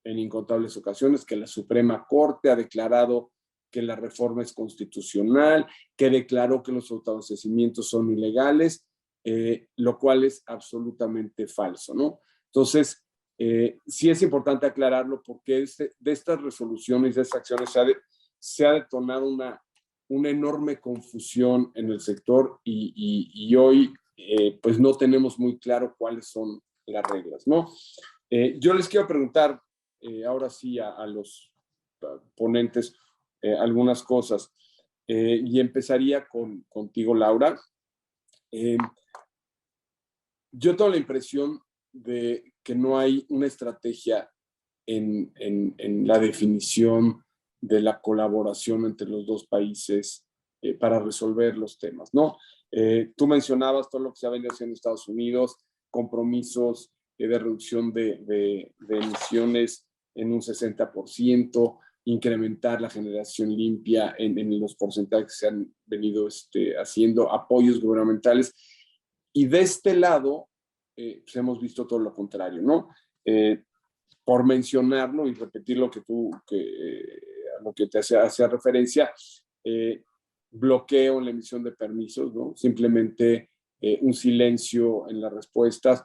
en incontables ocasiones que la Suprema Corte ha declarado que la reforma es constitucional, que declaró que los autoabastecimientos son ilegales, lo cual es absolutamente falso, ¿no? Entonces, sí es importante aclararlo porque de estas resoluciones, de estas acciones se ha detonado una enorme confusión en el sector y hoy pues no tenemos muy claro cuáles son las reglas, ¿no? Yo les quiero preguntar ahora sí a los ponentes algunas cosas y empezaría contigo, Laura. Yo tengo la impresión de que no hay una estrategia en la definición de la colaboración entre los dos países para resolver los temas, ¿no? Tú mencionabas todo lo que se ha venido haciendo en Estados Unidos, compromisos de reducción de emisiones en un 60%, incrementar la generación limpia en los porcentajes que se han venido haciendo, apoyos gubernamentales. Y de este lado, pues hemos visto todo lo contrario, ¿no? Por mencionarlo y repetir lo que a lo que te hacía referencia, bloqueo en la emisión de permisos, ¿no? Simplemente un silencio en las respuestas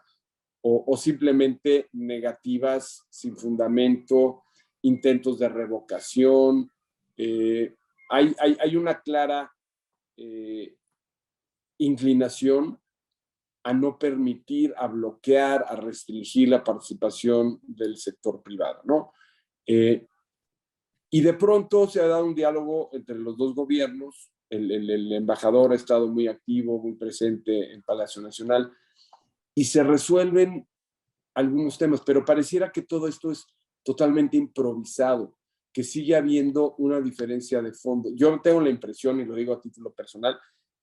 o simplemente negativas sin fundamento, intentos de revocación. Hay una clara inclinación a no permitir, a bloquear, a restringir la participación del sector privado, ¿no? Y de pronto se ha dado un diálogo entre los dos gobiernos. El embajador ha estado muy activo, muy presente en Palacio Nacional y se resuelven algunos temas, pero pareciera que todo esto es totalmente improvisado, que sigue habiendo una diferencia de fondo. Yo tengo la impresión, y lo digo a título personal,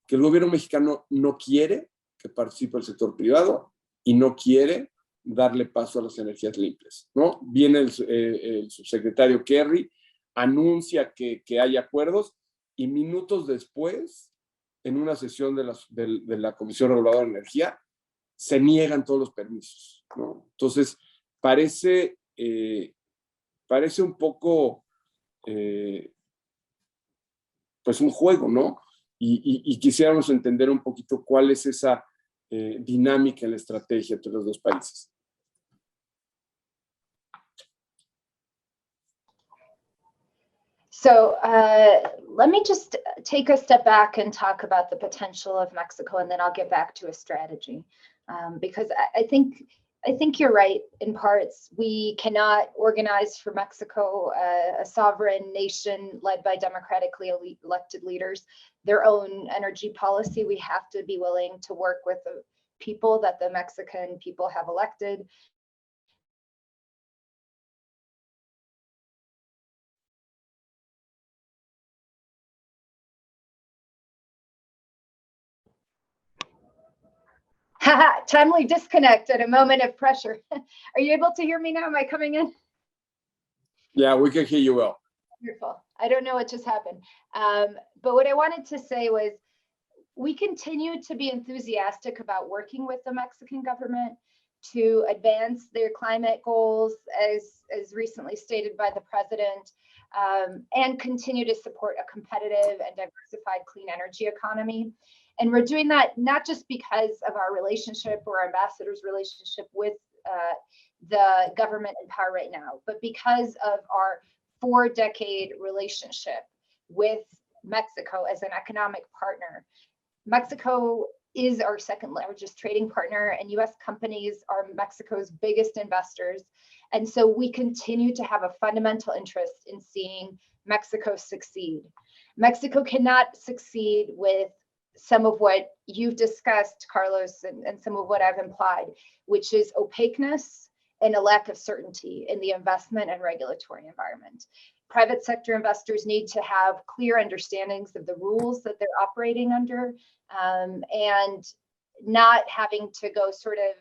que el gobierno mexicano no quiere que participe el sector privado y no quiere darle paso a las energías limpias, ¿no? Viene el subsecretario Kerry, anuncia que hay acuerdos y minutos después, en una sesión de la Comisión Reguladora de Energía, se niegan todos los permisos, ¿no? Entonces, parece un poco, pues un juego, ¿no? Y quisiéramos entender un poquito cuál es esa dinámica en la estrategia entre los dos países. So let me just take a step back and talk about the potential of Mexico, and then I'll get back to a strategy. Because I think you're right in parts. We cannot organize for Mexico, a sovereign nation led by democratically elected leaders, their own energy policy. We have to be willing to work with the people that the Mexican people have elected. Timely disconnect at a moment of pressure. Are you able to hear me now? Am I coming in? Yeah, we can hear you well. Wonderful. I don't know what just happened. But what I wanted to say was we continue to be enthusiastic about working with the Mexican government to advance their climate goals, as recently stated by the president, and continue to support a competitive and diversified clean energy economy. And we're doing that not just because of our relationship or our ambassador's relationship with the government in power right now, but because of our 4-decade relationship with Mexico as an economic partner. Mexico is our second largest trading partner, and US companies are Mexico's biggest investors. And so we continue to have a fundamental interest in seeing Mexico succeed. Mexico cannot succeed with some of what you've discussed, Carlos, and some of what I've implied, which is opaqueness and a lack of certainty in the investment and regulatory environment. Private sector investors need to have clear understandings of the rules that they're operating under, and not having to go sort of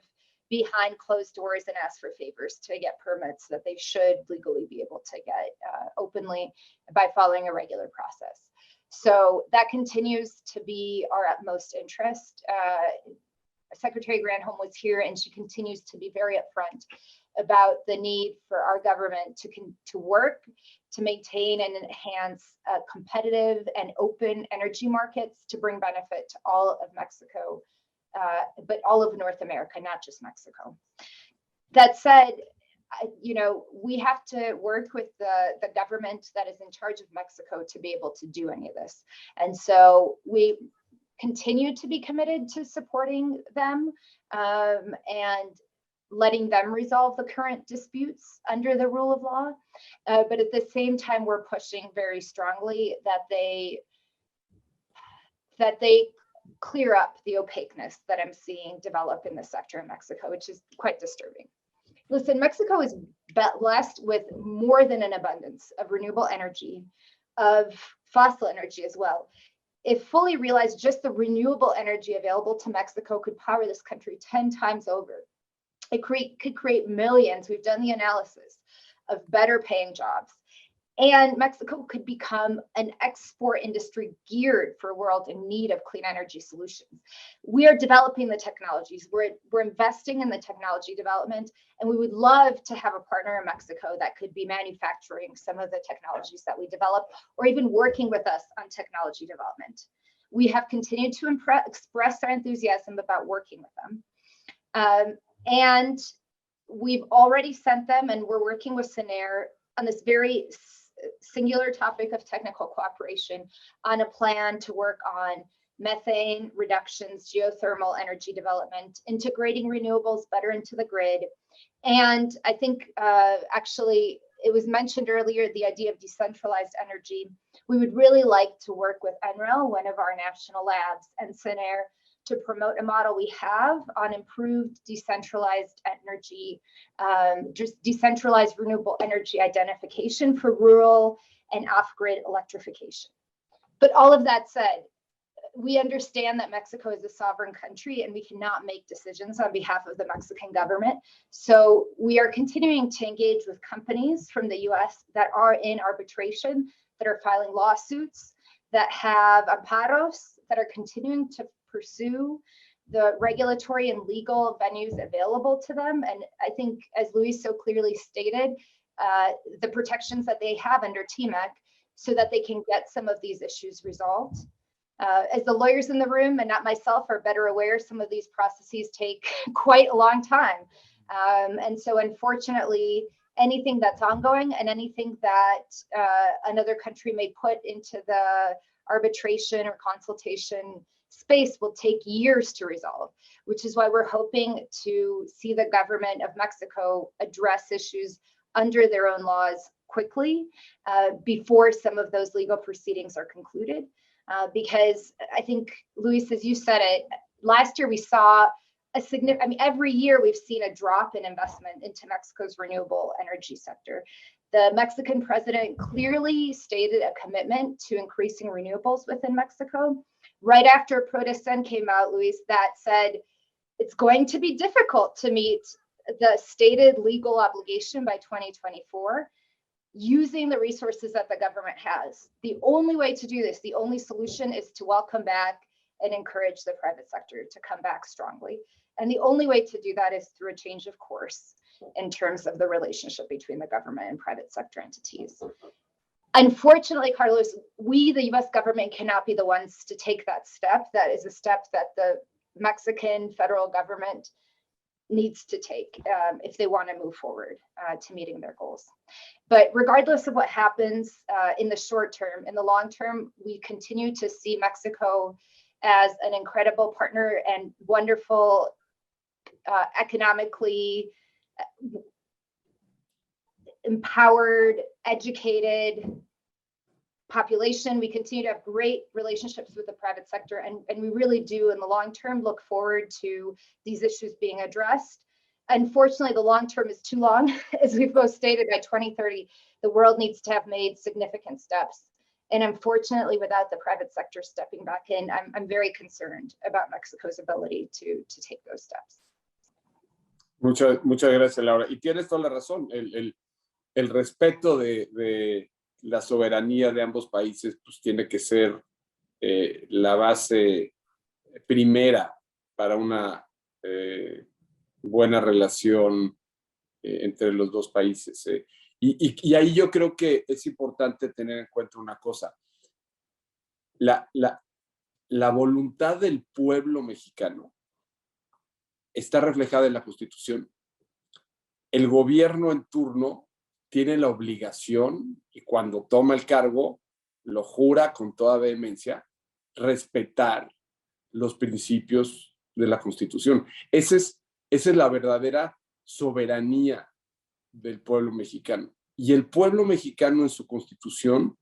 behind closed doors and ask for favors to get permits that they should legally be able to get openly by following a regular process. So that continues to be our utmost interest. Secretary Granholm was here, and she continues to be very upfront about the need for our government to work to maintain and enhance competitive and open energy markets to bring benefit to all of Mexico, but all of North America, not just Mexico. That said, we have to work with the government that is in charge of Mexico to be able to do any of this. And so we continue to be committed to supporting them and letting them resolve the current disputes under the rule of law. But at the same time, we're pushing very strongly that they clear up the opaqueness that I'm seeing develop in the sector in Mexico, which is quite disturbing. Listen, Mexico is blessed with more than an abundance of renewable energy, of fossil energy as well. If fully realized, just the renewable energy available to Mexico could power this country 10 times over. It could create millions, we've done the analysis, of better paying jobs. And Mexico could become an export industry geared for a world in need of clean energy solutions. We are developing the technologies, we're investing in the technology development, and we would love to have a partner in Mexico that could be manufacturing some of the technologies that we develop, or even working with us on technology development. We have continued to express our enthusiasm about working with them. And we've already sent them, and we're working with SENER on this very singular topic of technical cooperation on a plan to work on methane reductions, geothermal energy development, integrating renewables better into the grid. And I think actually it was mentioned earlier, the idea of decentralized energy. We would really like to work with NREL, one of our national labs, and SENER to promote a model we have on improved decentralized energy, just decentralized renewable energy identification for rural and off-grid electrification. But all of that said, we understand that Mexico is a sovereign country and we cannot make decisions on behalf of the Mexican government. So we are continuing to engage with companies from the US that are in arbitration, that are filing lawsuits, that have amparos, that are continuing to pursue the regulatory and legal venues available to them. And I think, as Luis so clearly stated, the protections that they have under TMEC so that they can get some of these issues resolved. As the lawyers in the room, and not myself, are better aware, some of these processes take quite a long time. And so unfortunately, anything that's ongoing and anything that another country may put into the arbitration or consultation space will take years to resolve, which is why we're hoping to see the government of Mexico address issues under their own laws quickly before some of those legal proceedings are concluded. Because I think, Luis, as you said it, last year we saw a significant, I mean, every year we've seen a drop in investment into Mexico's renewable energy sector. The Mexican president clearly stated a commitment to increasing renewables within Mexico. Right after Prodecen came out, Luis, that said it's going to be difficult to meet the stated legal obligation by 2024 using the resources that the government has. The only way to do this, the only solution is to welcome back and encourage the private sector to come back strongly. And the only way to do that is through a change of course in terms of the relationship between the government and private sector entities. Unfortunately, Carlos, we, the US government, cannot be the ones to take that step. That is a step that the Mexican federal government needs to take if they want to move forward to meeting their goals. But regardless of what happens in the short term, in the long term, we continue to see Mexico as an incredible partner and wonderful, economically empowered, educated population. We continue to have great relationships with the private sector, and we really do, in the long term, look forward to these issues being addressed. Unfortunately, the long term is too long. As we've both stated, by 2030, the world needs to have made significant steps. And unfortunately, without the private sector stepping back in, I'm very concerned about Mexico's ability to take those steps. Muchas gracias, Laura. Y tienes toda la razón. El respeto de la soberanía de ambos países pues tiene que ser la base primera para una buena relación entre los dos países. Y ahí yo creo que es importante tener en cuenta una cosa. La voluntad del pueblo mexicano está reflejada en la Constitución. El gobierno en turno tiene la obligación, y cuando toma el cargo, lo jura con toda vehemencia, respetar los principios de la Constitución. Esa es la verdadera soberanía del pueblo mexicano. Y el pueblo mexicano en su Constitución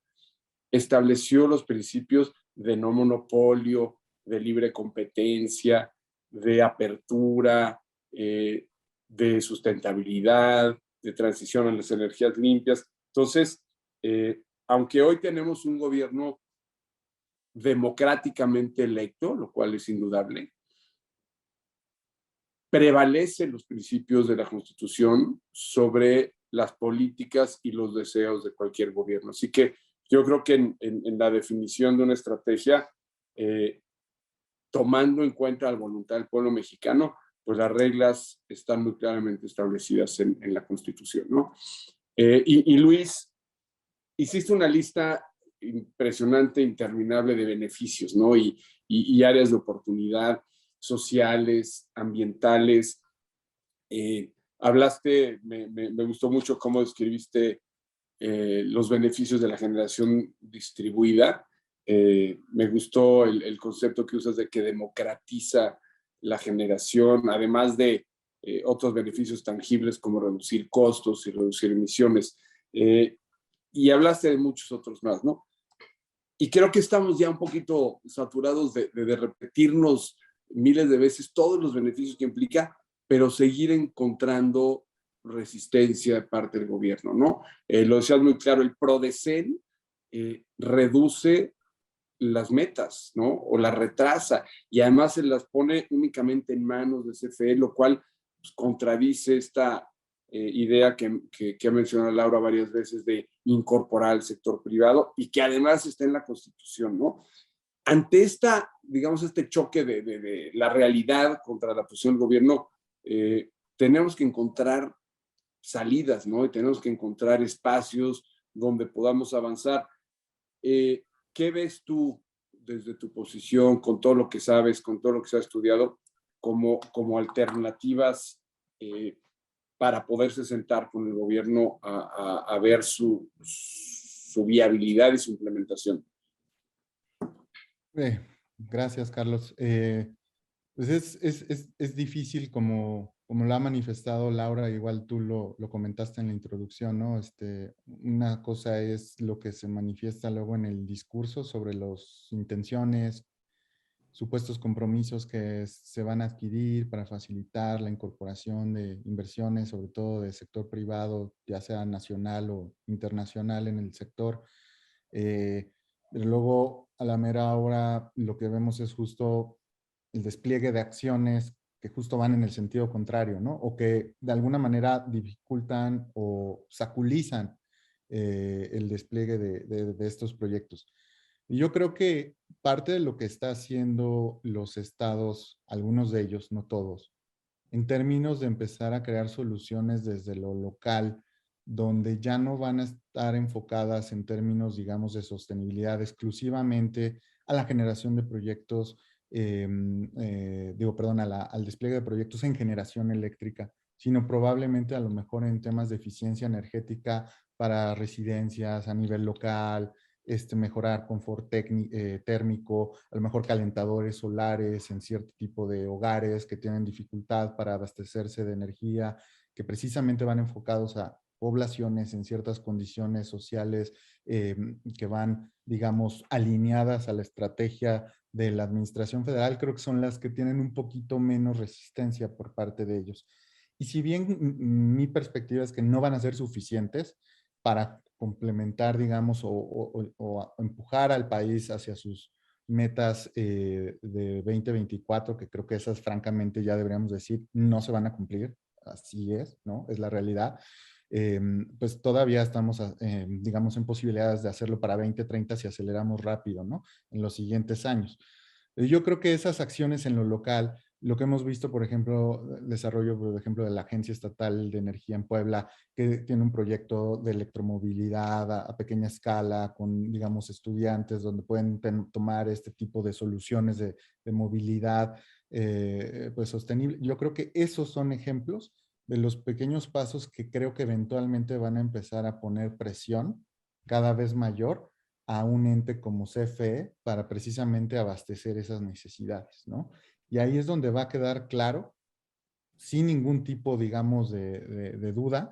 estableció los principios de no monopolio, de libre competencia, de apertura, de sustentabilidad, de transición a las energías limpias. Entonces, aunque hoy tenemos un gobierno democráticamente electo, lo cual es indudable, prevalecen los principios de la Constitución sobre las políticas y los deseos de cualquier gobierno. Así que yo creo que en la definición de una estrategia, tomando en cuenta la voluntad del pueblo mexicano, pues las reglas están muy claramente establecidas en la Constitución, ¿no? Y Luis, hiciste una lista impresionante, interminable de beneficios, ¿no? Y áreas de oportunidad sociales, ambientales. Hablaste, me gustó mucho cómo describiste los beneficios de la generación distribuida. Me gustó el concepto que usas de que democratiza la generación, además de otros beneficios tangibles como reducir costos y reducir emisiones. Y hablaste de muchos otros más, ¿no? Y creo que estamos ya un poquito saturados de repetirnos miles de veces todos los beneficios que implica, pero seguir encontrando resistencia de parte del gobierno, ¿no? Lo decías muy claro, el Prodecen reduce las metas, ¿no? O las retrasa, y además se las pone únicamente en manos de CFE, lo cual pues, contradice esta idea que ha mencionado Laura varias veces de incorporar al sector privado y que además está en la Constitución, ¿no? Ante digamos, este choque de la realidad contra la posición del gobierno, tenemos que encontrar salidas, ¿no? Y tenemos que encontrar espacios donde podamos avanzar. ¿Qué ves tú desde tu posición, con todo lo que sabes, con todo lo que se ha estudiado, como alternativas para poderse sentar con el gobierno a ver su viabilidad y su implementación. Gracias, Carlos. Pues es difícil, como lo ha manifestado Laura, igual tú lo comentaste en la introducción, ¿no? Una cosa es lo que se manifiesta luego en el discurso sobre las intenciones, supuestos compromisos que se van a adquirir para facilitar la incorporación de inversiones, sobre todo del sector privado, ya sea nacional o internacional en el sector. Pero luego, a la mera hora, lo que vemos es justo el despliegue de acciones que justo van en el sentido contrario, ¿no? O que de alguna manera dificultan o obstaculizan el despliegue de estos proyectos. Y yo creo que parte de lo que está haciendo los estados, algunos de ellos, no todos, en términos de empezar a crear soluciones desde lo local, donde ya no van a estar enfocadas en términos, digamos, de sostenibilidad exclusivamente a la generación de proyectos, al despliegue de proyectos en generación eléctrica, sino probablemente a lo mejor en temas de eficiencia energética para residencias a nivel local, mejorar confort térmico, a lo mejor calentadores solares en cierto tipo de hogares que tienen dificultad para abastecerse de energía, que precisamente van enfocados a poblaciones en ciertas condiciones sociales que van, digamos, alineadas a la estrategia de la administración federal. Creo que son las que tienen un poquito menos resistencia por parte de ellos. Y si bien mi perspectiva es que no van a ser suficientes para complementar, digamos, o empujar al país hacia sus metas de 2024, que creo que esas francamente ya deberíamos decir no se van a cumplir, así es, ¿no? Es la realidad. Pues todavía estamos, digamos, en posibilidades de hacerlo para 2030 si aceleramos rápido, ¿no? En los siguientes años. Yo creo que esas acciones en lo local, lo que hemos visto, por ejemplo, el desarrollo, por ejemplo, de la Agencia Estatal de Energía en Puebla, que tiene un proyecto de electromovilidad a pequeña escala con, digamos, estudiantes donde pueden tomar este tipo de soluciones de movilidad pues sostenible. Yo creo que esos son ejemplos de los pequeños pasos que creo que eventualmente van a empezar a poner presión cada vez mayor a un ente como CFE para precisamente abastecer esas necesidades, ¿no? Y ahí es donde va a quedar claro, sin ningún tipo, digamos, de duda,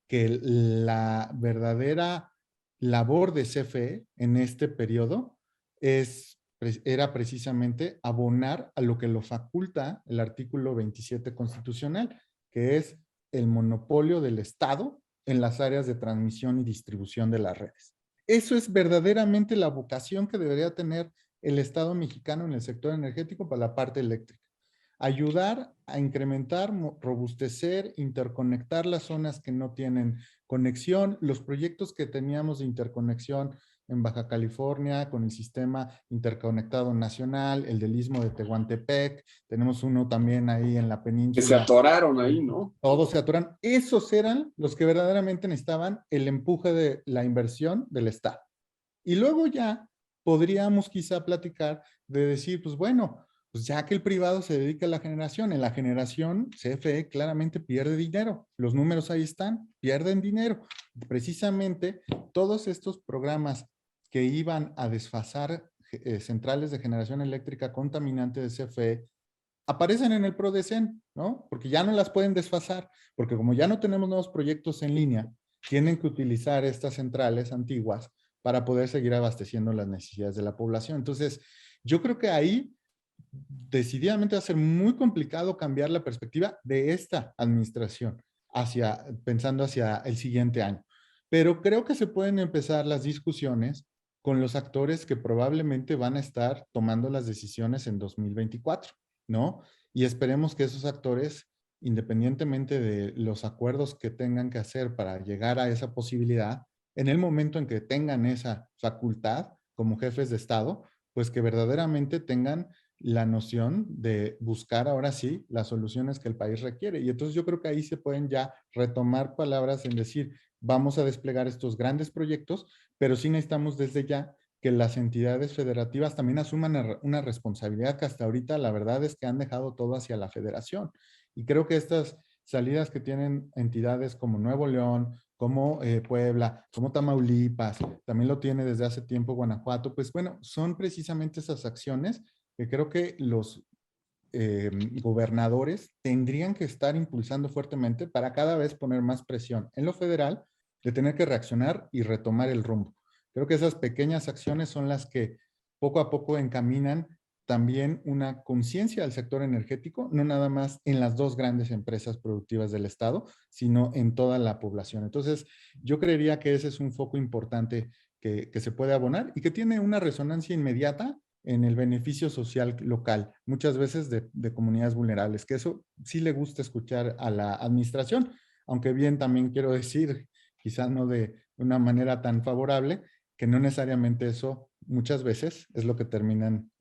que la verdadera labor de CFE en este periodo era precisamente abonar a lo que lo faculta el artículo 27 constitucional, que es el monopolio del Estado en las áreas de transmisión y distribución de las redes. Eso es verdaderamente la vocación que debería tener el Estado mexicano en el sector energético para la parte eléctrica. Ayudar a incrementar, robustecer, interconectar las zonas que no tienen conexión, los proyectos que teníamos de interconexión en Baja California con el sistema interconectado nacional, el del Istmo de Tehuantepec, tenemos uno también ahí en la península. Que se atoraron ahí, ¿no? Todos se atoran. Esos eran los que verdaderamente necesitaban el empuje de la inversión del Estado. Y luego ya podríamos quizá platicar de decir, pues bueno, pues ya que el privado se dedica a la generación, en la generación CFE claramente pierde dinero. Los números ahí están, pierden dinero. Precisamente todos estos programas que iban a desfasar centrales de generación eléctrica contaminante de CFE aparecen en el PRODECEN, ¿no? Porque ya no las pueden desfasar, porque como ya no tenemos nuevos proyectos en línea, tienen que utilizar estas centrales antiguas para poder seguir abasteciendo las necesidades de la población. Entonces, yo creo que ahí decididamente va a ser muy complicado cambiar la perspectiva de esta administración pensando hacia el siguiente año. Pero creo que se pueden empezar las discusiones con los actores que probablemente van a estar tomando las decisiones en 2024, ¿no? Y esperemos que esos actores, independientemente de los acuerdos que tengan que hacer para llegar a esa posibilidad, en el momento en que tengan esa facultad como jefes de Estado, pues que verdaderamente tengan la noción de buscar ahora sí las soluciones que el país requiere. Y entonces yo creo que ahí se pueden ya retomar palabras en decir, vamos a desplegar estos grandes proyectos, pero sí necesitamos desde ya que las entidades federativas también asuman una responsabilidad que hasta ahorita la verdad es que han dejado todo hacia la federación. Y creo que estas salidas que tienen entidades como Nuevo León, como Puebla, como Tamaulipas, también lo tiene desde hace tiempo Guanajuato, pues bueno, son precisamente esas acciones que creo que los gobernadores tendrían que estar impulsando fuertemente para cada vez poner más presión en lo federal de tener que reaccionar y retomar el rumbo. Creo que esas pequeñas acciones son las que poco a poco encaminan también una conciencia del sector energético, no nada más en las dos grandes empresas productivas del Estado, sino en toda la población. Entonces, yo creería que ese es un foco importante que se puede abonar y que tiene una resonancia inmediata en el beneficio social local, muchas veces de comunidades vulnerables, que eso sí le gusta escuchar a la administración, aunque bien también quiero decir, quizás no de una manera tan favorable, que no necesariamente eso muchas veces es lo que terminan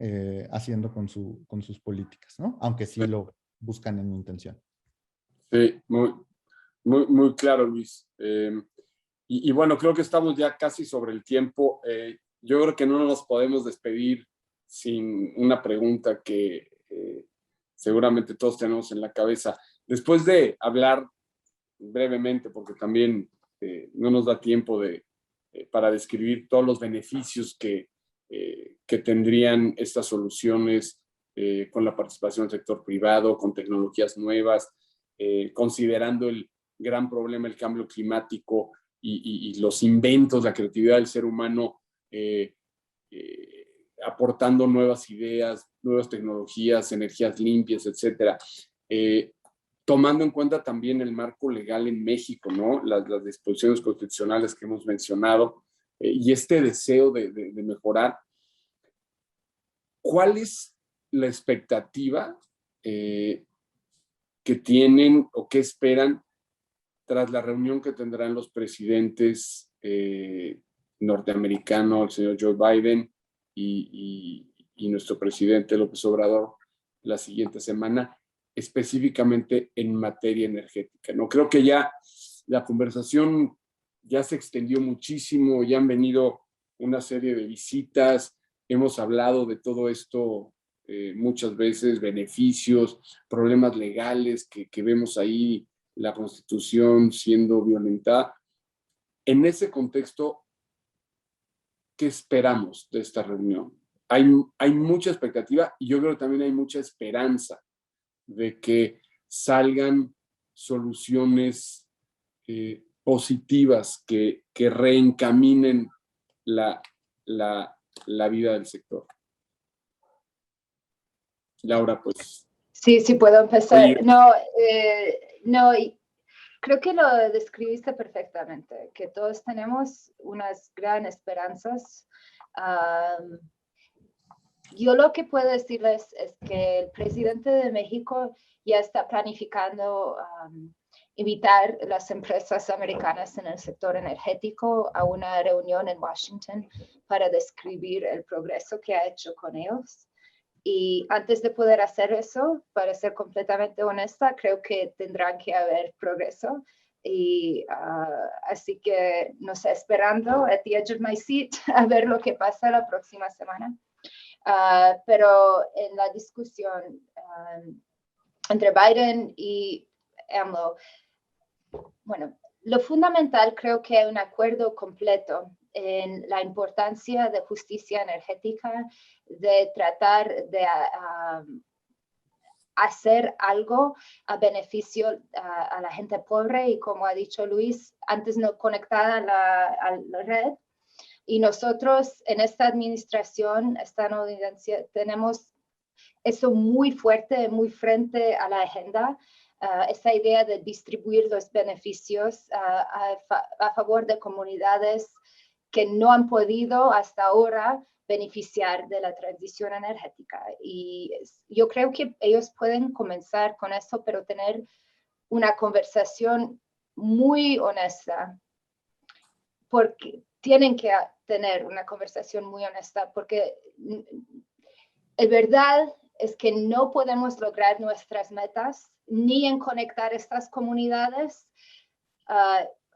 haciendo con sus políticas, ¿no? Aunque sí lo buscan en intención. Sí, muy claro, Luis. Y bueno, creo que estamos ya casi sobre el tiempo. Yo creo que no nos podemos despedir sin una pregunta que seguramente todos tenemos en la cabeza. Después de hablar brevemente, porque también no nos da tiempo para describir todos los beneficios que tendrían estas soluciones con la participación del sector privado, con tecnologías nuevas, considerando el gran problema del cambio climático y los inventos, la creatividad del ser humano, aportando nuevas ideas, nuevas tecnologías, energías limpias, etcétera. Tomando en cuenta también el marco legal en México, ¿no? Las disposiciones constitucionales que hemos mencionado y este deseo de mejorar. ¿Cuál es la expectativa que tienen o que esperan tras la reunión que tendrán los presidentes norteamericanos, el señor Joe Biden y nuestro presidente López Obrador la siguiente semana, específicamente en materia energética, ¿no? Creo que ya la conversación ya se extendió muchísimo, ya han venido una serie de visitas, hemos hablado de todo esto muchas veces, beneficios, problemas legales que vemos ahí, la Constitución siendo violentada. En ese contexto, ¿qué esperamos de esta reunión? Hay mucha expectativa y yo creo que también hay mucha esperanza de que salgan soluciones positivas que reencaminen la vida del sector. Laura, pues. Sí, puedo empezar. Oye, No, creo que lo describiste perfectamente, que todos tenemos unas grandes esperanzas. Yo lo que puedo decirles es que el presidente de México ya está planificando invitar a las empresas americanas en el sector energético a una reunión en Washington para describir el progreso que ha hecho con ellos. Y antes de poder hacer eso, para ser completamente honesta, creo que tendrán que haber progreso. Y así que no sé, esperando at the edge of my seat a ver lo que pasa la próxima semana. Pero en la discusión entre Biden y AMLO, bueno, lo fundamental creo que hay un acuerdo completo en la importancia de justicia energética, de tratar de hacer algo a beneficio a la gente pobre y, como ha dicho Luis, antes no conectada a la red. Y nosotros en esta administración estadounidense tenemos eso muy fuerte, muy frente a la agenda, esa idea de distribuir los beneficios a favor de comunidades que no han podido hasta ahora beneficiar de la transición energética. Y yo creo que ellos pueden comenzar con eso, pero tener una conversación muy honesta, porque tienen que tener una conversación muy honesta, porque la verdad es que no podemos lograr nuestras metas ni en conectar estas comunidades,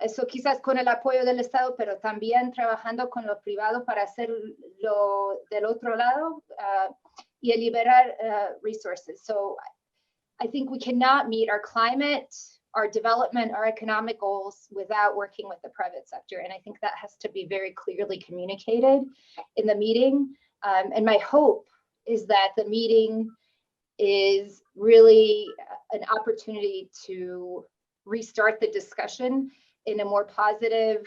eso quizás con el apoyo del Estado, pero también trabajando con lo privado para hacerlo del otro lado y liberar resources. So I think we cannot meet our climate our development, our economic goals without working with the private sector. And I think that has to be very clearly communicated in the meeting. And my hope is that the meeting is really an opportunity to restart the discussion in a more positive,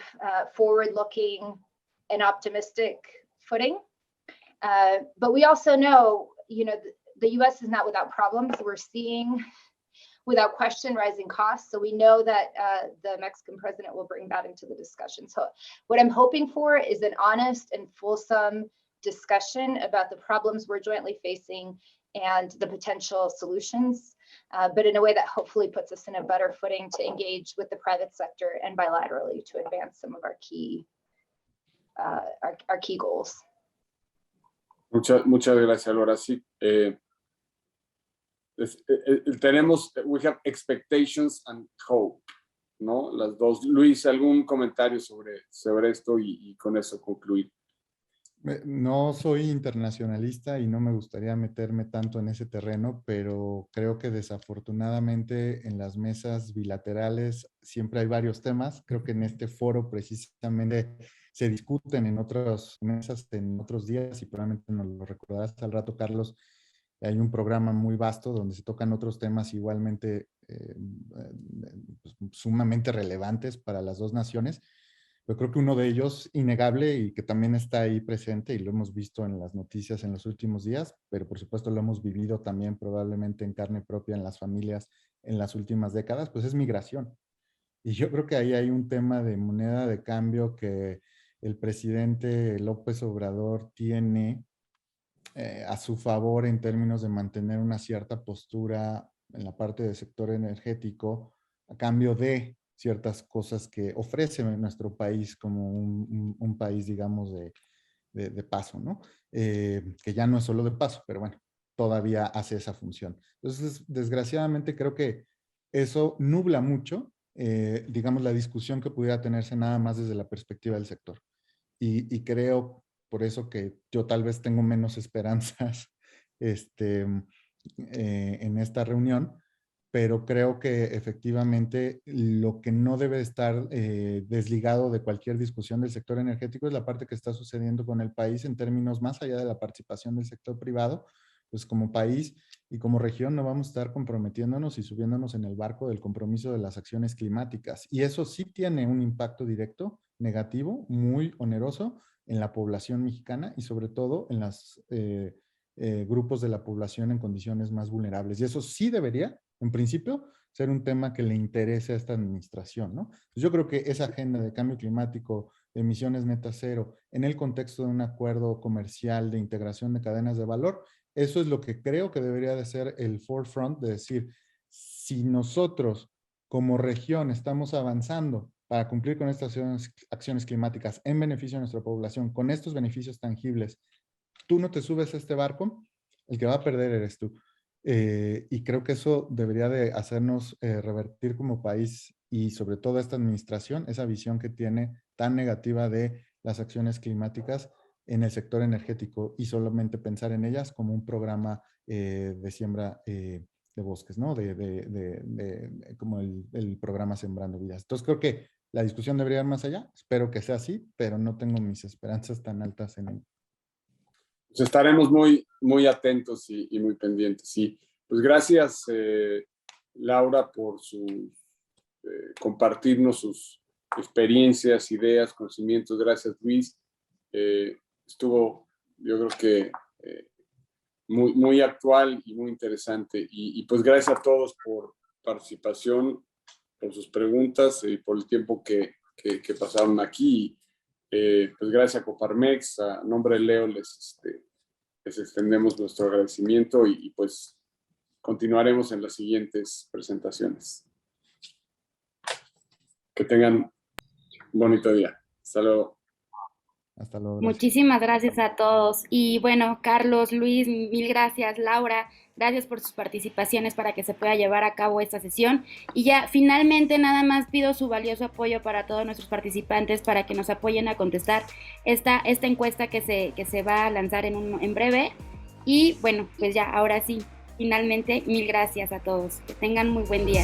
forward-looking and optimistic footing. But we also know, the US is not without problems. We're seeing, without question, rising costs. So we know that the Mexican president will bring that into the discussion. So what I'm hoping for is an honest and fulsome discussion about the problems we're jointly facing and the potential solutions, but in a way that hopefully puts us in a better footing to engage with the private sector and bilaterally to advance some of our key goals. Muchas gracias, Laura. Sí, we have expectations and hope, ¿no? Las dos. Luis, ¿algún comentario sobre esto y con eso concluir? No soy internacionalista y no me gustaría meterme tanto en ese terreno, pero creo que desafortunadamente en las mesas bilaterales siempre hay varios temas. Creo que en este foro precisamente se discuten en otras mesas, en otros días, y probablemente nos lo recordarás al rato, Carlos. Hay un programa muy vasto donde se tocan otros temas igualmente sumamente relevantes para las dos naciones. Yo creo que uno de ellos, innegable y que también está ahí presente y lo hemos visto en las noticias en los últimos días, pero por supuesto lo hemos vivido también probablemente en carne propia en las familias en las últimas décadas, pues es migración. Y yo creo que ahí hay un tema de moneda de cambio que el presidente López Obrador tiene a su favor en términos de mantener una cierta postura en la parte del sector energético a cambio de ciertas cosas que ofrece nuestro país como un país, digamos, de paso, ¿no? Que ya no es solo de paso, pero bueno, todavía hace esa función. Entonces, desgraciadamente creo que eso nubla mucho, digamos, la discusión que pudiera tenerse nada más desde la perspectiva del sector. Y creo por eso que yo tal vez tengo menos esperanzas en esta reunión, pero creo que efectivamente lo que no debe estar desligado de cualquier discusión del sector energético es la parte que está sucediendo con el país en términos más allá de la participación del sector privado. Pues como país y como región no vamos a estar comprometiéndonos y subiéndonos en el barco del compromiso de las acciones climáticas. Y eso sí tiene un impacto directo, negativo, muy oneroso en la población mexicana y sobre todo en los grupos de la población en condiciones más vulnerables. Y eso sí debería, en principio, ser un tema que le interese a esta administración, ¿no? Pues yo creo que esa agenda de cambio climático, de emisiones netas cero, en el contexto de un acuerdo comercial de integración de cadenas de valor, eso es lo que creo que debería de ser el forefront, de decir, si nosotros como región estamos avanzando para cumplir con estas acciones climáticas en beneficio de nuestra población, con estos beneficios tangibles, tú no te subes a este barco, el que va a perder eres tú. Y creo que eso debería de hacernos revertir como país y sobre todo esta administración, esa visión que tiene tan negativa de las acciones climáticas en el sector energético y solamente pensar en ellas como un programa de siembra de bosques, ¿no? Como el programa Sembrando Vidas. Entonces creo que la discusión debería ir más allá. Espero que sea así, pero no tengo mis esperanzas tan altas en ello. Pues estaremos muy, muy atentos y muy pendientes. Sí, pues gracias, Laura, por compartirnos sus experiencias, ideas, conocimientos. Gracias, Luis. Estuvo, yo creo que muy, muy actual y muy interesante. Y pues gracias a todos por participación, por sus preguntas y por el tiempo que pasaron aquí. Pues gracias a Coparmex, a nombre de Leo les extendemos nuestro agradecimiento y pues continuaremos en las siguientes presentaciones. Que tengan un bonito día. Hasta luego. Hasta luego. Gracias. Muchísimas gracias a todos. Y bueno, Carlos, Luis, mil gracias. Laura, gracias por sus participaciones para que se pueda llevar a cabo esta sesión. Y ya finalmente nada más pido su valioso apoyo para todos nuestros participantes para que nos apoyen a contestar esta encuesta que se va a lanzar en breve. Y bueno, pues ya, ahora sí, finalmente, mil gracias a todos. Que tengan muy buen día.